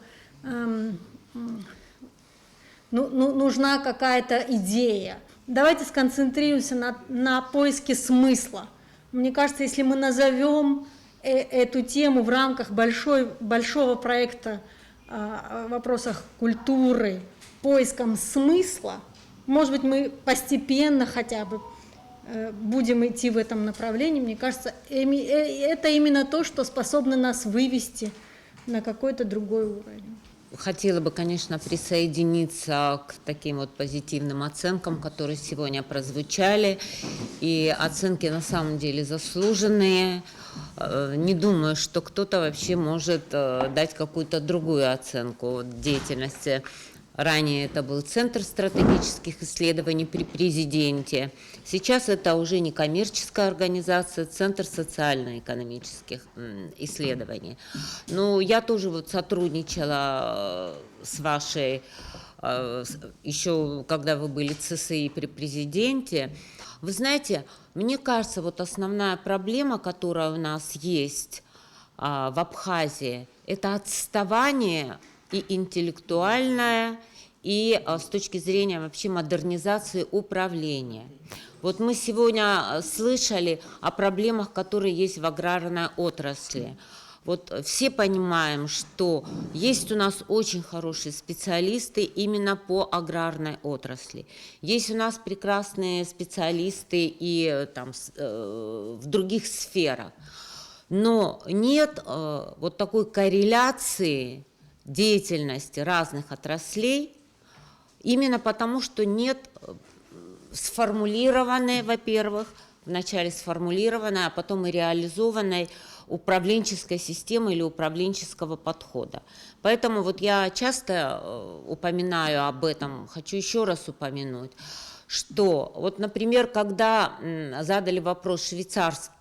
нужна какая-то идея. Давайте сконцентрируемся на поиске смысла. Мне кажется, если мы назовем эту тему в рамках большого проекта в вопросах культуры поиском смысла, может быть, мы постепенно хотя бы будем идти в этом направлении. Мне кажется, это именно то, что способно нас вывести на какой-то другой уровень. Хотела бы, конечно, присоединиться к таким вот позитивным оценкам, которые сегодня прозвучали. И оценки на самом деле заслуженные. Не думаю, что кто-то вообще может дать какую-то другую оценку деятельности. Ранее это был Центр стратегических исследований при президенте. Сейчас это уже не коммерческая организация, Центр социально-экономических исследований. Но я тоже вот сотрудничала с вашей, еще когда вы были ЦСИ при президенте. Вы знаете, мне кажется, вот основная проблема, которая у нас есть в Абхазии, это отставание и интеллектуальное, и с точки зрения вообще модернизации управления. Вот мы сегодня слышали о проблемах, которые есть в аграрной отрасли. Вот все понимаем, что есть у нас очень хорошие специалисты именно по аграрной отрасли. Есть у нас прекрасные специалисты и там, в других сферах. Но нет вот такой корреляции деятельности разных отраслей, именно потому, что нет сформулированной, во-первых, вначале сформулированной, а потом и реализованной управленческой системы или управленческого подхода. Поэтому вот я часто упоминаю об этом, хочу еще раз упомянуть, что вот, например, когда задали вопрос швейцарским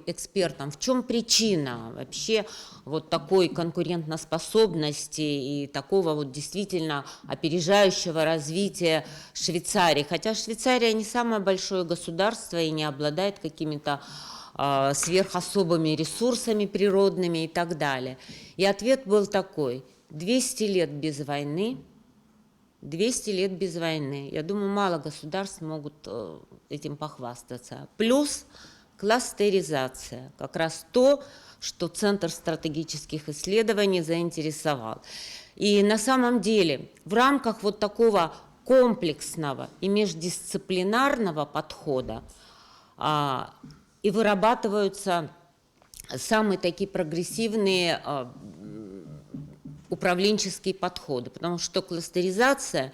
экспертам, в чем причина вообще вот такой конкурентоспособности и такого вот действительно опережающего развития Швейцарии, хотя Швейцария не самое большое государство и не обладает какими-то сверхособыми ресурсами природными и так далее. И ответ был такой: 200 лет без войны, 200 лет без войны. Я думаю, мало государств могут этим похвастаться. Плюс кластеризация, как раз то, что Центр стратегических исследований заинтересовал. И на самом деле в рамках вот такого комплексного и междисциплинарного подхода и вырабатываются самые такие прогрессивные управленческие подходы, потому что кластеризация,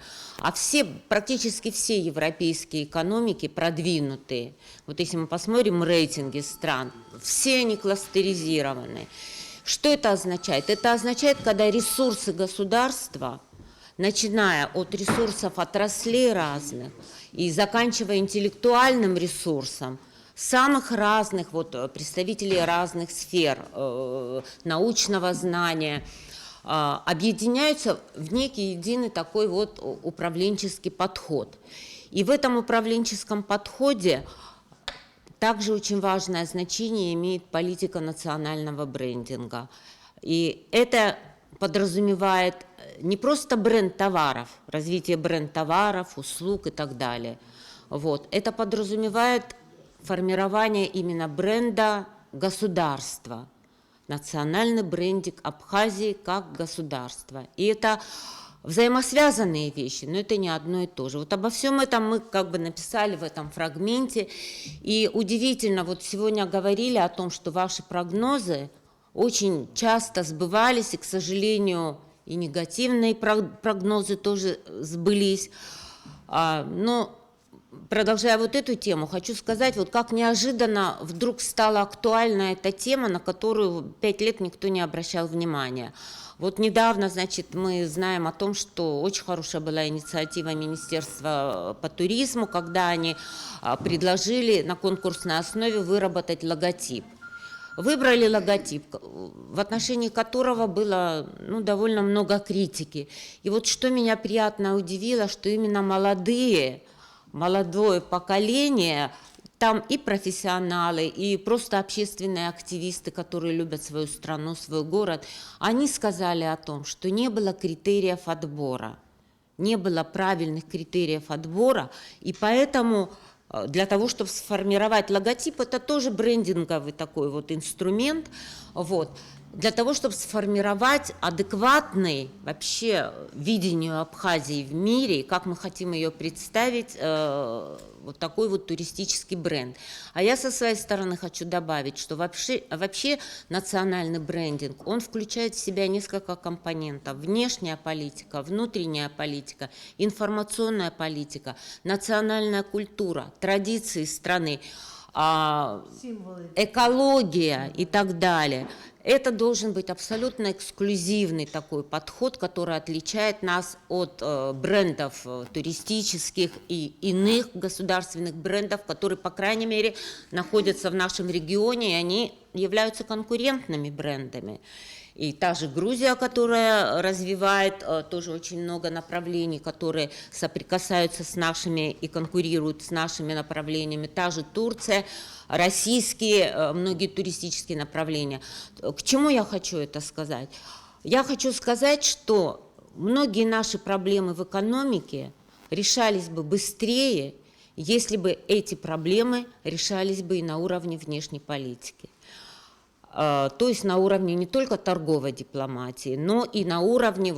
практически все европейские экономики продвинутые, вот если мы посмотрим рейтинги стран, все они кластеризированы. Что это означает? Это означает, когда ресурсы государства, начиная от ресурсов отраслей разных и заканчивая интеллектуальным ресурсом, самых разных представителей разных сфер научного знания, объединяются в некий единый такой вот управленческий подход. И в этом управленческом подходе также очень важное значение имеет политика национального брендинга. И это подразумевает не просто бренд товаров, развитие бренд товаров, услуг и так далее. Это подразумевает формирование именно бренда государства, национальный брендинг Абхазии как государства. И это взаимосвязанные вещи, но это не одно и то же. Вот обо всем этом мы как бы написали в этом фрагменте. И удивительно, вот сегодня говорили о том, что ваши прогнозы очень часто сбывались, и, к сожалению, и негативные прогнозы тоже сбылись. Но продолжая вот эту тему, хочу сказать, вот как неожиданно вдруг стала актуальна эта тема, на которую 5 лет никто не обращал внимания. Вот недавно, значит, мы знаем о том, что очень хорошая была инициатива Министерства по туризму, когда они предложили на конкурсной основе выработать логотип. Выбрали логотип, в отношении которого было довольно много критики. И вот что меня приятно удивило, что именно молодое поколение, там и профессионалы, и просто общественные активисты, которые любят свою страну, свой город, они сказали о том, что не было критериев отбора, не было правильных критериев отбора, и поэтому для того, чтобы сформировать логотип, это тоже брендинговый такой вот инструмент, для того, чтобы сформировать адекватный вообще видению Абхазии в мире, как мы хотим ее представить, вот такой вот туристический бренд. А я со своей стороны хочу добавить, что вообще национальный брендинг, он включает в себя несколько компонентов. Внешняя политика, внутренняя политика, информационная политика, национальная культура, традиции страны, экология и так далее. Это должен быть абсолютно эксклюзивный такой подход, который отличает нас от брендов туристических и иных государственных брендов, которые, по крайней мере, находятся в нашем регионе, и они являются конкурентными брендами. И та же Грузия, которая развивает тоже очень много направлений, которые соприкасаются с нашими и конкурируют с нашими направлениями. Та же Турция, российские, многие туристические направления. К чему я хочу это сказать? Я хочу сказать, что многие наши проблемы в экономике решались бы быстрее, если бы эти проблемы решались бы и на уровне внешней политики. То есть на уровне не только торговой дипломатии, но и на уровне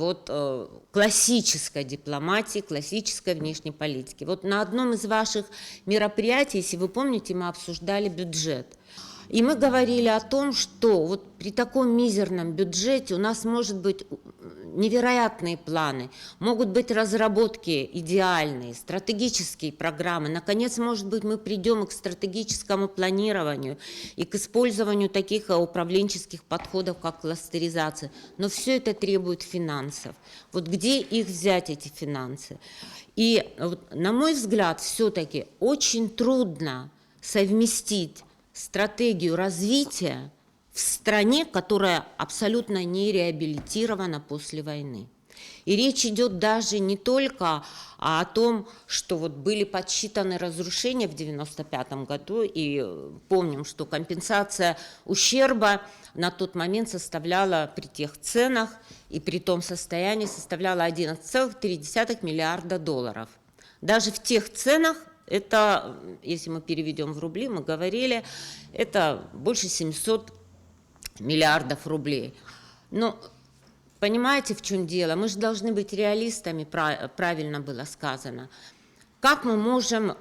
классической дипломатии, классической внешней политики. Вот на одном из ваших мероприятий, если вы помните, мы обсуждали бюджет. И мы говорили о том, что вот при таком мизерном бюджете у нас может быть невероятные планы, могут быть разработки идеальные, стратегические программы. Наконец, может быть, мы придем и к стратегическому планированию, и к использованию таких управленческих подходов, как кластеризация. Но все это требует финансов. Вот где их взять, эти финансы? И, на мой взгляд, все-таки очень трудно совместить стратегию развития в стране, которая абсолютно не реабилитирована после войны. И речь идет даже не только о том, что вот были подсчитаны разрушения в 1995 году, и помним, что компенсация ущерба на тот момент составляла при тех ценах и при том состоянии составляла 11,3 миллиарда долларов. Даже в тех ценах это, если мы переведем в рубли, мы говорили, это больше 700 миллиардов рублей. Но понимаете, в чем дело? Мы же должны быть реалистами, правильно было сказано. Как мы можем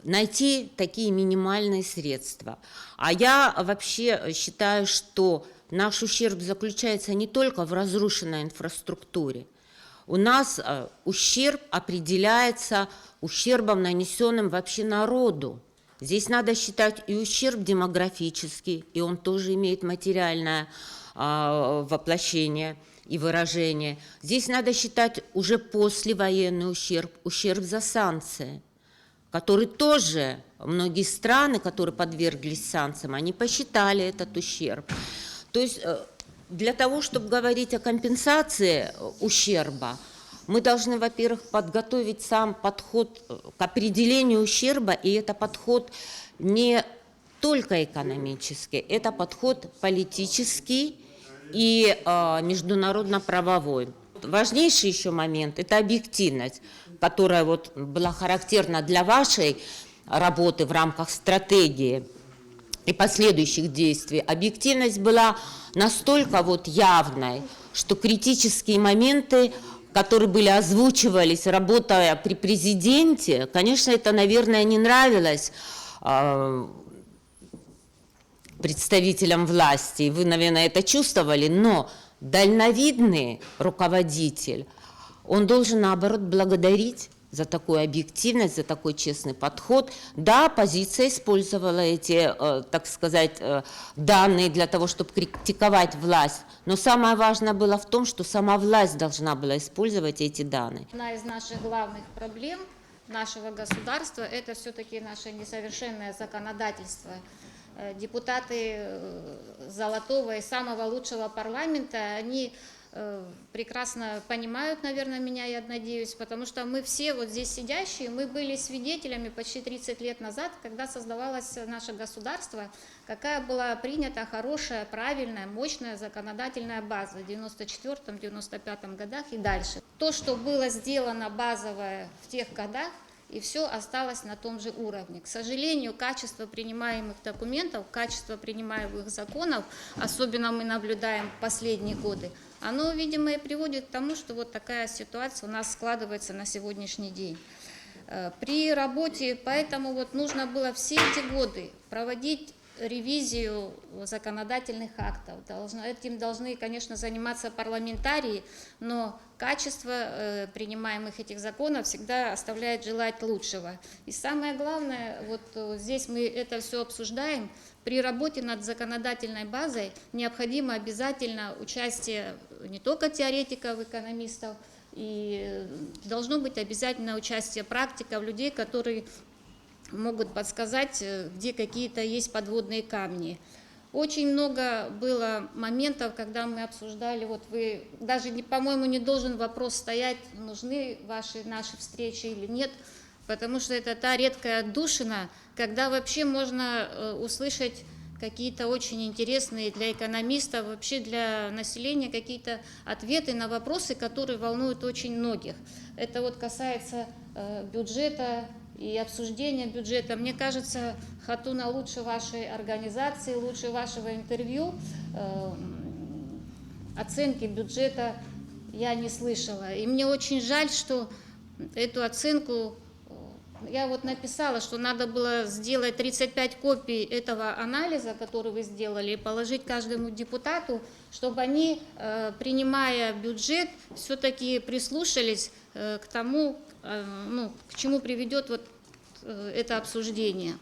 найти такие минимальные средства? А я вообще считаю, что наш ущерб заключается не только в разрушенной инфраструктуре. У нас ущерб определяется ущербом, нанесенным вообще народу. Здесь надо считать и ущерб демографический, и он тоже имеет материальное воплощение и выражение. Здесь надо считать уже послевоенный ущерб, ущерб за санкции, который тоже многие страны, которые подверглись санкциям, они посчитали этот ущерб. То есть для того, чтобы говорить о компенсации ущерба, мы должны, во-первых, подготовить сам подход к определению ущерба, и это подход не только экономический, это подход политический и международно-правовой. Важнейший еще момент – это объективность, которая вот была характерна для вашей работы в рамках стратегии и последующих действий. Объективность была настолько вот явной, что критические моменты, которые были озвучивались, работая при президенте, конечно, это, наверное, не нравилось представителям власти, и вы, наверное, это чувствовали, но дальновидный руководитель, он должен, наоборот, благодарить за такую объективность, за такой честный подход. Да, оппозиция использовала эти, так сказать, данные для того, чтобы критиковать власть, но самое важное было в том, что сама власть должна была использовать эти данные. Одна из наших главных проблем нашего государства – это все-таки наше несовершенное законодательство. Депутаты золотого и самого лучшего парламента, они прекрасно понимают, наверное, меня, я надеюсь, потому что мы все вот здесь сидящие, мы были свидетелями почти 30 лет назад, когда создавалось наше государство, какая была принята хорошая, правильная, мощная законодательная база в 94-95 годах и дальше. То, что было сделано базовое в тех годах, и все осталось на том же уровне. К сожалению, качество принимаемых документов, качество принимаемых законов, особенно мы наблюдаем в последние годы, оно, видимо, и приводит к тому, что вот такая ситуация у нас складывается на сегодняшний день. При работе, поэтому вот нужно было все эти годы проводить ревизию законодательных актов. Этим должны, конечно, заниматься парламентарии, но качество принимаемых этих законов всегда оставляет желать лучшего. И самое главное, вот здесь мы это все обсуждаем, при работе над законодательной базой необходимо обязательно участие не только теоретиков, экономистов, и должно быть обязательно участие практиков, людей, которые могут подсказать, где какие-то есть подводные камни. Очень много было моментов, когда мы обсуждали, вот вы, даже, по-моему, не должен вопрос стоять, нужны наши встречи или нет, потому что это та редкая отдушина, когда вообще можно услышать какие-то очень интересные для экономистов, вообще для населения какие-то ответы на вопросы, которые волнуют очень многих. Это вот касается бюджета и обсуждения бюджета. Мне кажется, Хатуна, лучше вашей организации, лучше вашего интервью оценки бюджета я не слышала. И мне очень жаль, что эту оценку, я вот написала, что надо было сделать 35 копий этого анализа, который вы сделали, и положить каждому депутату, чтобы они, принимая бюджет, все-таки прислушались к тому, к чему приведет вот это обсуждение.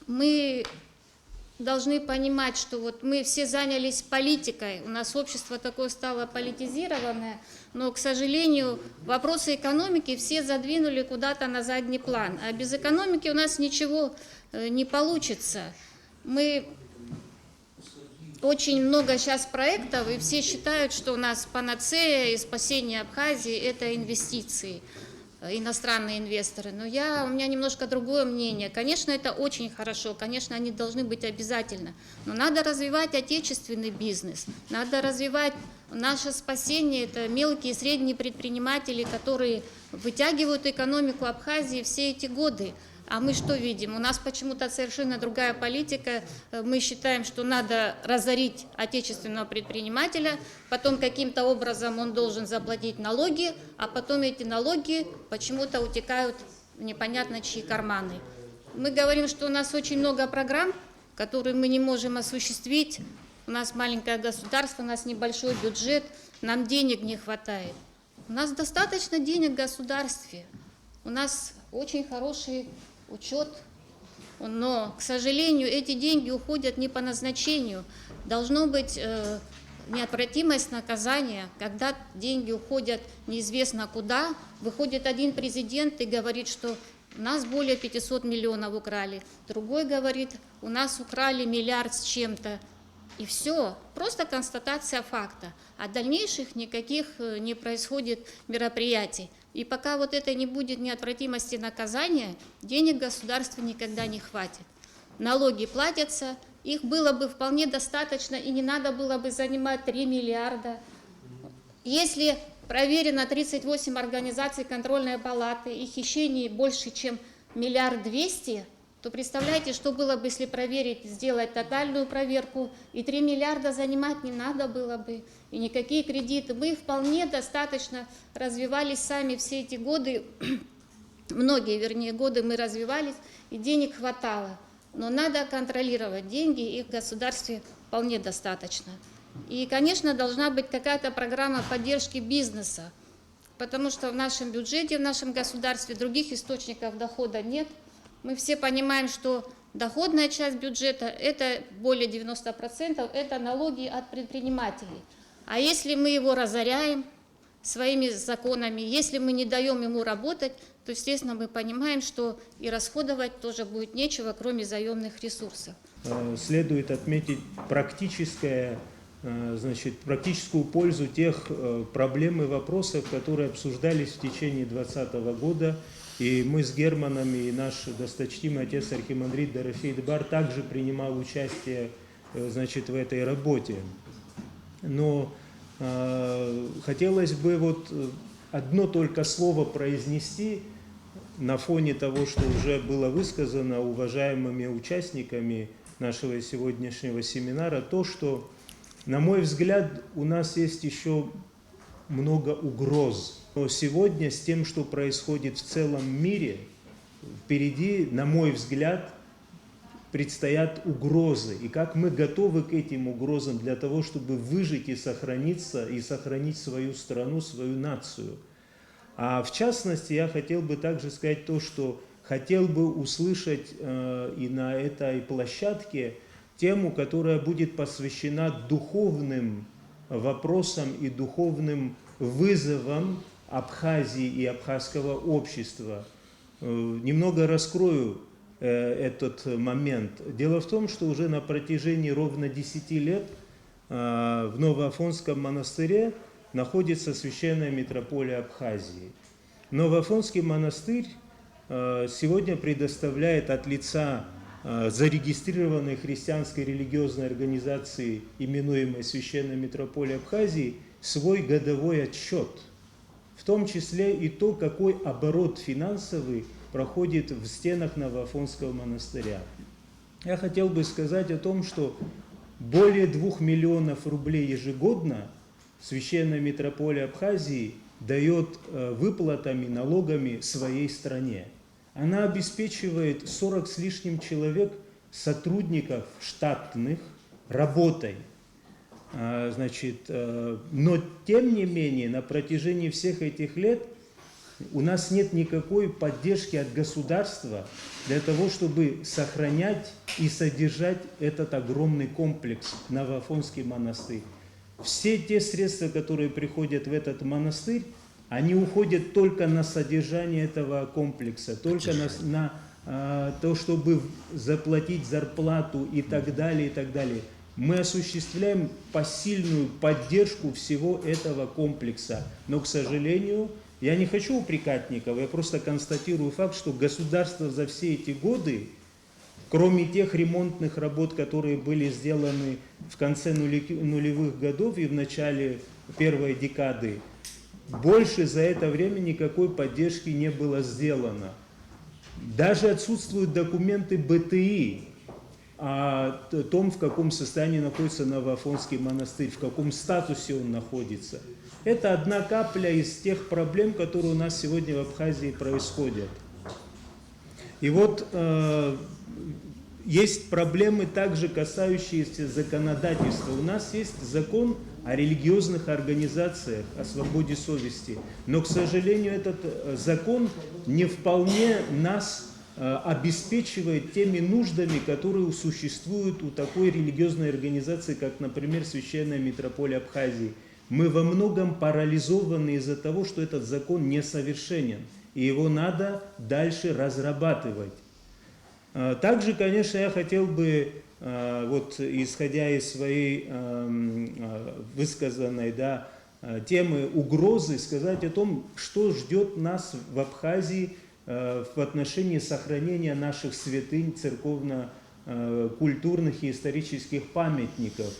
Мы должны понимать, что вот мы все занялись политикой, у нас общество такое стало политизированное, но, к сожалению, вопросы экономики все задвинули куда-то на задний план, а без экономики у нас ничего не получится. Мы очень много сейчас проектов, и все считают, что у нас панацея и спасение Абхазии – это инвестиции, иностранные инвесторы. Но у меня немножко другое мнение. Конечно, это очень хорошо, конечно, они должны быть обязательно, но надо развивать отечественный бизнес, надо развивать наше спасение, это мелкие и средние предприниматели, которые вытягивают экономику Абхазии все эти годы. А мы что видим? У нас почему-то совершенно другая политика. Мы считаем, что надо разорить отечественного предпринимателя, потом каким-то образом он должен заплатить налоги, а потом эти налоги почему-то утекают в непонятно чьи карманы. Мы говорим, что у нас очень много программ, которые мы не можем осуществить. У нас маленькое государство, у нас небольшой бюджет, нам денег не хватает. У нас достаточно денег в государстве, у нас очень хороший учет, но, к сожалению, эти деньги уходят не по назначению. Должно быть неотвратимость наказания, когда деньги уходят неизвестно куда. Выходит один президент и говорит, что у нас более 500 миллионов украли, другой говорит, у нас украли миллиард с чем-то. И все, просто констатация факта, а дальнейших никаких не происходит мероприятий. И пока вот это не будет неотвратимости наказания, денег государству никогда не хватит. Налоги платятся, их было бы вполне достаточно, и не надо было бы занимать 3 миллиарда. Если проверено 38 организаций контрольной палаты, и хищений больше, чем 1 200 000 000, то представляете, что было бы, если проверить, сделать тотальную проверку, и 3 миллиарда занимать не надо было бы, и никакие кредиты. Мы вполне достаточно развивались сами все эти годы, многие, вернее, годы мы развивались, и денег хватало. Но надо контролировать деньги, их в государстве вполне достаточно. И, конечно, должна быть какая-то программа поддержки бизнеса, потому что в нашем бюджете, в нашем государстве других источников дохода нет. Мы все понимаем, что доходная часть бюджета, это более 90%, это налоги от предпринимателей. А если мы его разоряем своими законами, если мы не даем ему работать, то, естественно, мы понимаем, что и расходовать тоже будет нечего, кроме заемных ресурсов. Следует отметить практическую пользу тех проблем и вопросов, которые обсуждались в течение 2020 года. И мы с Германом и наш досточтимый отец архимандрит Дорофей Дебар также принимал участие в этой работе. Но хотелось бы вот одно только слово произнести на фоне того, что уже было высказано уважаемыми участниками нашего сегодняшнего семинара, то, что, на мой взгляд, у нас есть еще много угроз. Но сегодня с тем, что происходит в целом мире, впереди, на мой взгляд, предстоят угрозы. И как мы готовы к этим угрозам для того, чтобы выжить и сохраниться, и сохранить свою страну, свою нацию. А в частности, я хотел бы также сказать то, что хотел бы услышать и на этой площадке тему, которая будет посвящена духовным вопросам и духовным вызовам Абхазии и абхазского общества. Немного раскрою этот момент. Дело в том, что уже на протяжении ровно 10 лет в Новоафонском монастыре находится священная митрополия Абхазии. Новоафонский монастырь сегодня предоставляет от лица зарегистрированной христианской религиозной организации, именуемой Священной Митрополией Абхазии, свой годовой отчет, в том числе и то, какой оборот финансовый проходит в стенах Новоафонского монастыря. Я хотел бы сказать о том, что более 2 миллионов рублей ежегодно Священная Митрополия Абхазии дает выплатами, налогами своей стране. Она обеспечивает 40 с лишним человек, сотрудников штатных, работой. Значит, но тем не менее, на протяжении всех этих лет у нас нет никакой поддержки от государства для того, чтобы сохранять и содержать этот огромный комплекс Новоафонский монастырь. Все те средства, которые приходят в этот монастырь, они уходят только на содержание этого комплекса, только на то, чтобы заплатить зарплату и так далее, и так далее. Мы осуществляем посильную поддержку всего этого комплекса. Но, к сожалению, я не хочу упрекать никого, я просто констатирую факт, что государство за все эти годы, кроме тех ремонтных работ, которые были сделаны в конце нулевых годов и в начале первой декады, больше за это время никакой поддержки не было сделано. Даже отсутствуют документы БТИ о том, в каком состоянии находится Новоафонский монастырь, в каком статусе он находится. Это одна капля из тех проблем, которые у нас сегодня в Абхазии происходят. И вот есть проблемы также касающиеся законодательства. У нас есть закон о религиозных организациях, о свободе совести. Но, к сожалению, этот закон не вполне нас обеспечивает теми нуждами, которые существуют у такой религиозной организации, как, например, Священная Митрополия Абхазии. Мы во многом парализованы из-за того, что этот закон несовершенен, и его надо дальше разрабатывать. Также, конечно, я хотел бы, вот, исходя из своей высказанной темы угрозы, сказать о том, что ждет нас в Абхазии в отношении сохранения наших святынь, церковно-культурных и исторических памятников.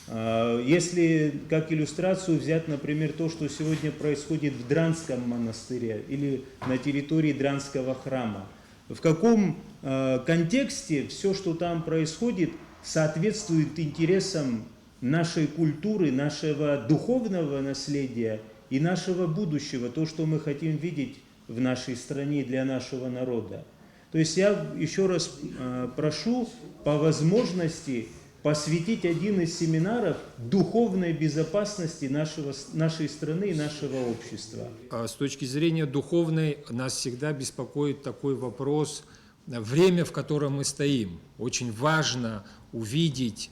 Если как иллюстрацию взять, например, то, что сегодня происходит в Дранском монастыре или на территории Дранского храма, в каком контексте все, что там происходит, соответствует интересам нашей культуры, нашего духовного наследия и нашего будущего, то, что мы хотим видеть в нашей стране для нашего народа. То есть я еще раз прошу по возможности посвятить один из семинаров духовной безопасности нашей страны и нашего общества. С точки зрения духовной нас всегда беспокоит такой вопрос: время, в котором мы стоим. Очень важно увидеть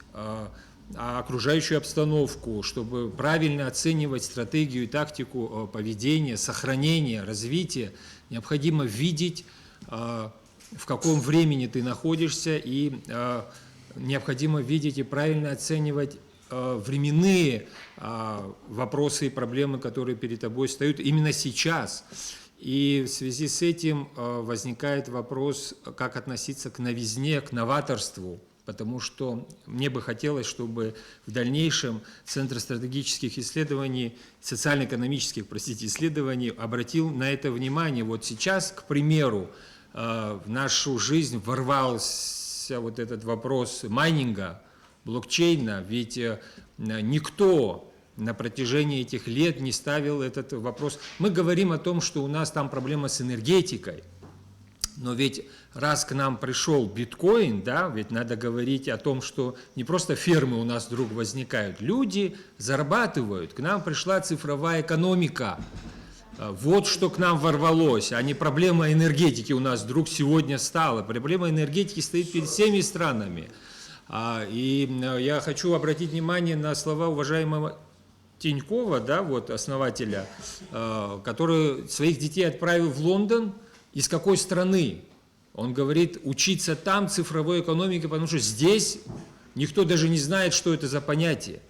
окружающую обстановку, чтобы правильно оценивать стратегию и тактику поведения, сохранения, развития. Необходимо видеть, в каком времени ты находишься, и необходимо видеть и правильно оценивать временные вопросы и проблемы, которые перед тобой встают именно сейчас. И в связи с этим возникает вопрос, как относиться к новизне, к новаторству. Потому что мне бы хотелось, чтобы в дальнейшем Центр стратегических исследований, социально-экономических, исследований обратил на это внимание. Вот сейчас, к примеру, в нашу жизнь ворвался вот этот вопрос майнинга, блокчейна, ведь никто на протяжении этих лет не ставил этот вопрос. Мы говорим о том, что у нас там проблема с энергетикой, но ведь раз к нам пришел биткоин, да, ведь надо говорить о том, что не просто фермы у нас вдруг возникают, люди зарабатывают, к нам пришла цифровая экономика. Вот что к нам ворвалось, а не проблема энергетики у нас вдруг сегодня стала. Проблема энергетики стоит перед всеми странами. И я хочу обратить внимание на слова уважаемого Тинькова, да, вот, основателя, который своих детей отправил в Лондон. Из какой страны? Он говорит, учиться там цифровой экономике, потому что здесь никто даже не знает, что это за понятие.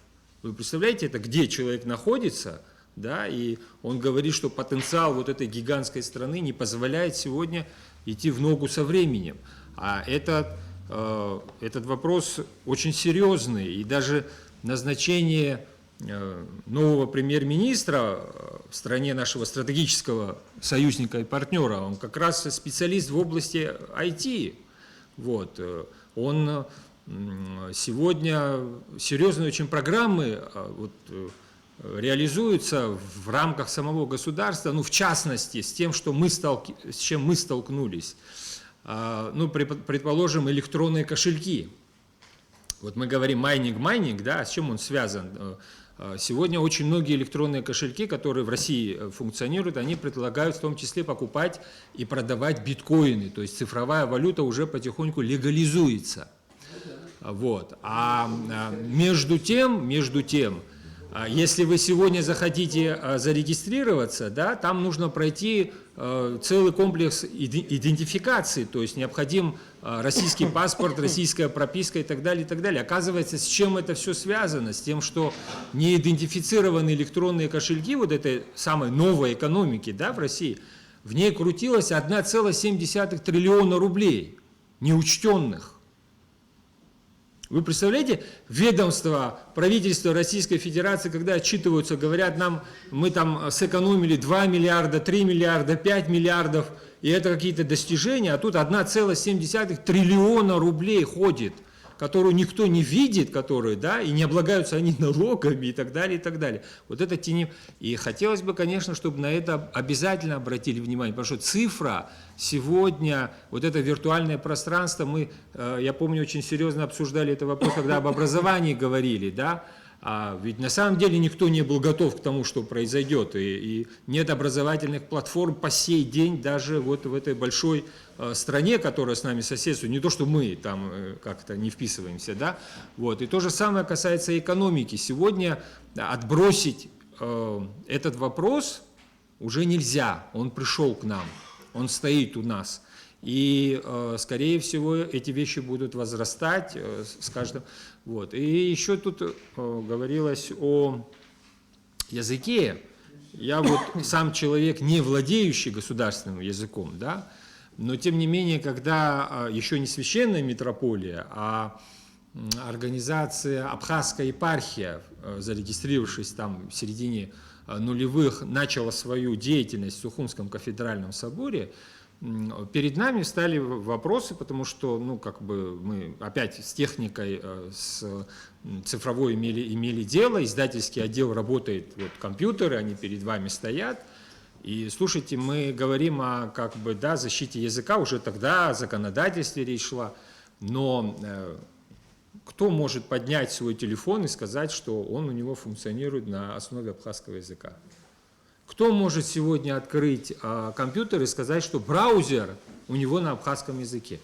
Вы представляете, это где человек находится, да, и он говорит, что потенциал вот этой гигантской страны не позволяет сегодня идти в ногу со временем. А это этот вопрос очень серьезный, и даже назначение нового премьер-министра в стране нашего стратегического союзника и партнера, он как раз специалист в области IT. Вот. Он сегодня серьезные очень программы реализуются в рамках самого государства, ну, в частности, с тем, с чем мы столкнулись. Ну, предположим, электронные кошельки. Вот мы говорим майнинг, да, с чем он связан? Сегодня очень многие электронные кошельки, которые в России функционируют, они предлагают в том числе покупать и продавать биткоины, то есть цифровая валюта уже потихоньку легализуется. Вот. А между тем, если вы сегодня захотите зарегистрироваться, да, там нужно пройти целый комплекс идентификации, то есть необходим российский паспорт, российская прописка и так далее, и так далее. Оказывается, с чем это все связано? С тем, что неидентифицированные электронные кошельки вот этой самой новой экономики, да, в России, в ней крутилось 1,7 триллиона рублей неучтенных. Вы представляете, ведомство, правительство Российской Федерации, когда отчитываются, говорят нам, мы там сэкономили 2 миллиарда, 3 миллиарда, 5 миллиардов, и это какие-то достижения, а тут 1,7 триллиона рублей ходит, которую никто не видит, которые, да, и не облагаются они налогами и так далее, и так далее. Вот это тени. И хотелось бы, конечно, чтобы на это обязательно обратили внимание, потому что цифра сегодня, вот это виртуальное пространство, я помню, очень серьезно обсуждали этот вопрос, когда об образовании говорили, да, ведь на самом деле никто не был готов к тому, что произойдет, и нет образовательных платформ по сей день даже вот в этой большой стране, которая с нами соседствует, не то, что мы там как-то не вписываемся, да, вот, и то же самое касается экономики. Сегодня отбросить этот вопрос уже нельзя, он пришел к нам, он стоит у нас. И, скорее всего, эти вещи будут возрастать с каждым. Вот. И еще тут говорилось о языке. Я вот сам человек, не владеющий государственным языком, да, но тем не менее, когда еще не священная митрополия, а организация Абхазская епархия, зарегистрировавшись там в середине нулевых, начала свою деятельность в Сухумском кафедральном соборе, перед нами встали вопросы, потому что, ну, как бы мы опять с техникой, с цифровой имели дело, издательский отдел работает, вот компьютеры, они перед вами стоят, и слушайте, мы говорим о, как бы, да, защите языка, уже тогда о законодательстве речь шла, но кто может поднять свой телефон и сказать, что он у него функционирует на основе абхазского языка? Кто может сегодня открыть компьютер и сказать, что браузер у него на абхазском языке?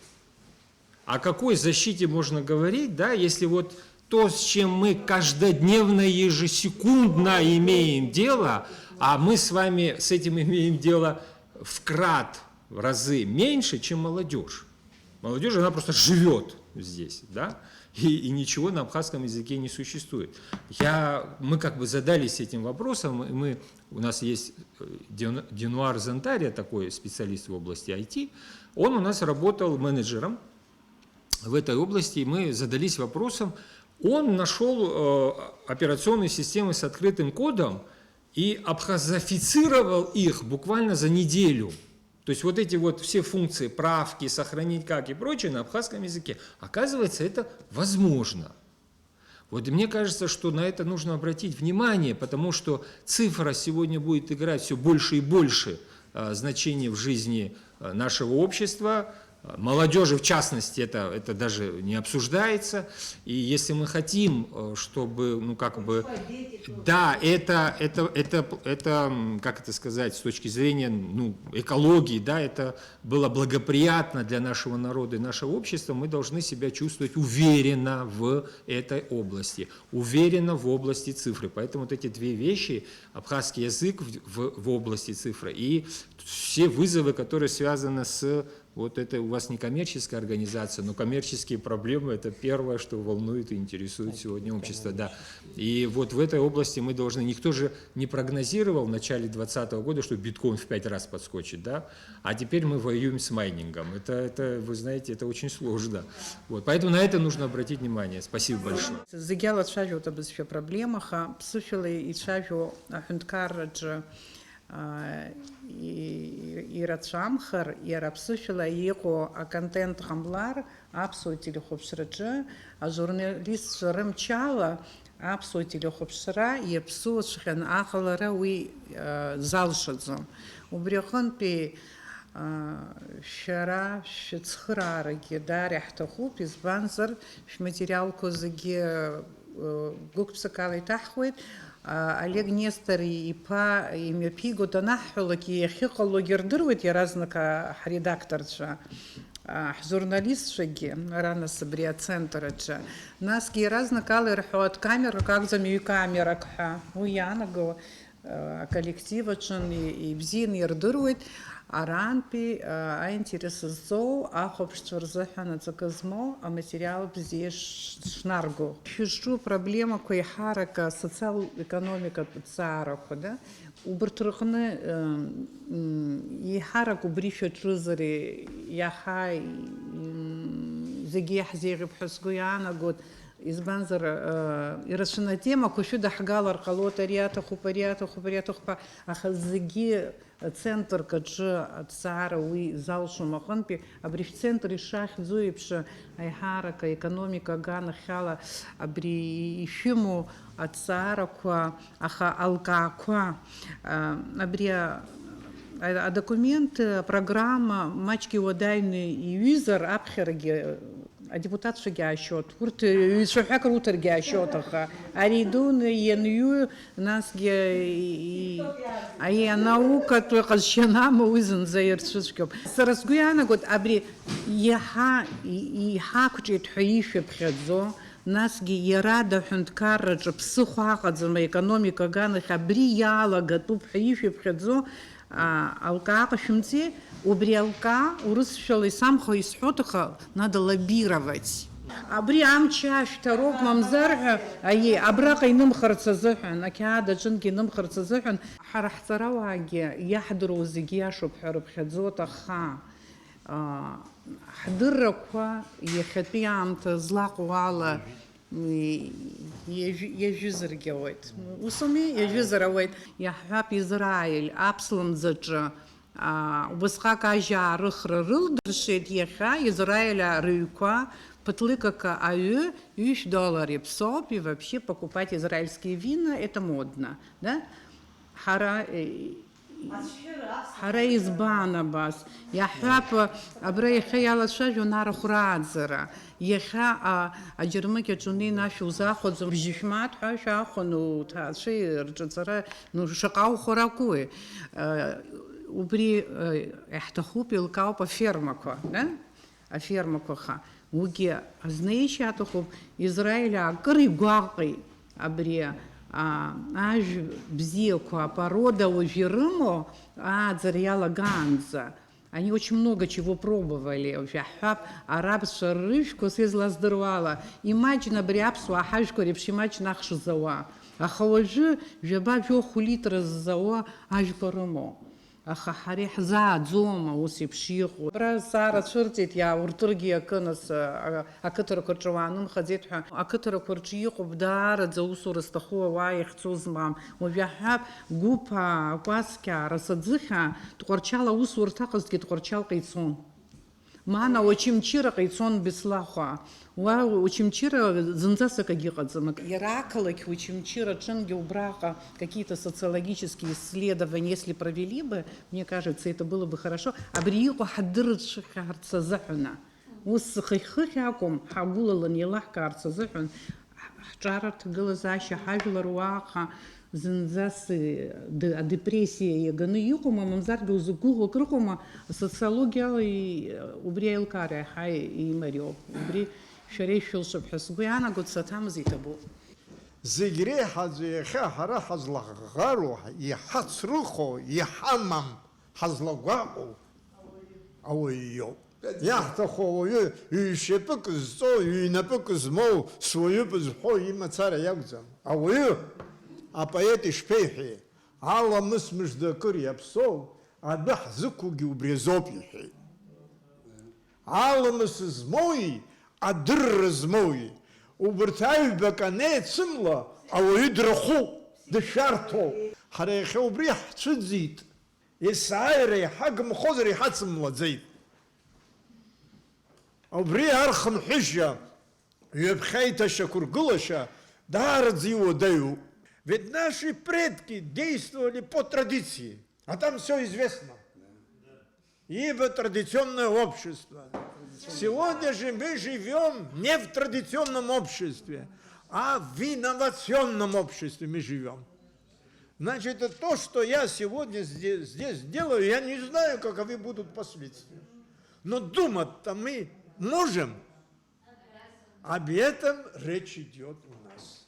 О какой защите можно говорить, да, если вот то, с чем мы каждодневно, ежесекундно имеем дело, а мы с вами с этим имеем дело в разы меньше, чем молодежь. Молодежь, она просто живет здесь, да, и ничего на абхазском языке не существует. Мы как бы задались этим вопросом, у нас есть Денуар Зантария, такой специалист в области IT, он у нас работал менеджером в этой области, и мы задались вопросом, он нашел операционные системы с открытым кодом и абхазофицировал их буквально за неделю. То есть вот эти вот все функции, правки, сохранить как и прочее на абхазском языке, оказывается, это возможно. Вот и мне кажется, что на это нужно обратить внимание, потому что цифра сегодня будет играть все больше и больше значения в жизни нашего общества, молодежи в частности, это даже не обсуждается. И если мы хотим, чтобы, ну, как бы, да, это, как это сказать, с точки зрения, ну, экологии, да, это было благоприятно для нашего народа и нашего общества, мы должны себя чувствовать уверенно в этой области, уверенно в области цифры. Поэтому вот эти две вещи, абхазский язык в области цифры и все вызовы, которые связаны с Вот это у вас не коммерческая организация, но коммерческие проблемы – это первое, что волнует и интересует сегодня общество. Да. И вот в этой области мы должны… Никто же не прогнозировал в начале 2020 года, что биткоин в 5 раз подскочит, да? А теперь мы воюем с майнингом. Это, вы знаете, это очень сложно. Вот. Поэтому на это нужно обратить внимание. Спасибо большое. Зигяла тшажу это без проблемах, псушили и тшажу хунткараджа и рачамхар и рапсушила его контент хамлар абсолютно хобшраджа, а журналист рымчала абсолютно хобшра и псушхан ахалара уи залшадзом. Убряхан пи шара шцхрара гидаре хтахуп из банзар материал козыги гукпсакалый тахвит Олег Нестор и па имя пиго танахлоки хикало гердрует я разнака редакторча журналист шаги рано собрия центра нас ки разнакалы рахот камеру как за мою камера кха уянаго коллектива чен и бзин ердрует Аранпи интересозо, обществорзахана заказмо, а материал бзеш шнаргу. Хищу проблема кой харака социал-экономика цараку, да? Убртрухне и хараку брифе трузери яхай зигех зигеб хасгуяна год. Из банзара и расшина тема, кучу дахгалар халота рята хупарятах па ахазги центр каджа цара уи залшу маханпи абриф центр шах зуипша айхарака экономика гана хала абри ищему от цара ква аха алка ква абрия а документ программа мачки водайны и визор абхерги А депутат шагя счет. Урт шахак рутер гя счетаха. Аридун яню нас ге а я наука то казчана музен заерчушком. Саразгуяна год абри яха и хакчит хаише пхедзо. Нас ге ярада хунткарадж психуахадзма экономика гана хабри яла гатуб хаише пхедзо. Алка шумцы убрялка урысшалы сам хоисхотаха надо лоббировать. Абри амчаш тарок мамзарга ай абраqa инымхарцазыхан акиада джинги инымхарцазыхан харахцараваги яхдыру зигиашуп харбхадзотаха хдырраква яхатиамта злaqwala يجزرجويت وسمي يجزرويت يا حب إسرائيل أبسلم زجا وبسخاك أجا رخر رلدرشيت يخا إسرائيل рюква потлыкака аю $1 псоп и вообще покупать израильские вина это модно, да? Хара избана бас. Я хап абрей хаяла шажу нарахурадзера. Еха аджермыке чуни нашу заход за жишмат хашахону таши рджцара ну шакау хоракуи. Убри эхтахупил каупа фермако, да? А фермакоха. Уги знаешь атуху Израиля крыгуақи абри аж бзеку порода ужирымо дзарьяла ганза. Они очень много чего пробовали. Арабша рыжку съездила здорвала. И мать на бряпсу, а хашку репшимач нахшизава. А халожи жаба вёху литра зава аж парымо. Ахахари за дзома усипшиху. Бра сара шуртит я уртургия кынас акытыр курчуваным хадит акытыр курчиху бдар за усурастаху ваих цузмам. Увяхаб гупа кваска расадзыха тқорчала усуртақызги тқорчал қайцон. Мана очимчира қайцон бислаха. Ва учимчира зынзасака гиqadzымык. Иракалык учимчира чынги убраха какие-то социологические исследования, если провели бы, мне кажется, это было бы хорошо. Абриику хаддырыдши харца захуна. Уссахихихякум хагулалан елах карца захун. Хчарат глазаща хажларуаха зынзасы депрессия яганы юкума мамзарги узугугу крухума социология и убриэлкаре хай и марио. Убри شريشل صبح سبيانا قد ستام زيتبو زجري حزي خا حزل غارو يحصرخو يحمم حزل غاو او يو Яхта ховою, и шепок зо, и напок змов, свою безхо има царя ягзам. А вою, а поэты шпехи, Алла мысмыш да кыр псов, а дах зыкуги убрезопихи. Алла мыс змои, а дыр змои. Убртаю бакане цымла, а вою драху, да шарто. Харехе убрих цудзит. И сайре хагм хозри хацымла дзейт. Убри архам хижа, юбхейта шакургулаша, дарадзи его даю. Ведь наши предки действовали по традиции, а там все известно. Ибо традиционное общество. Сегодня же мы живем не в традиционном обществе, а в инновационном обществе мы живем. Значит, это то, что я сегодня здесь делаю, я не знаю, каковы будут последствия. Но думать-то мы можем. Об этом речь идет у нас.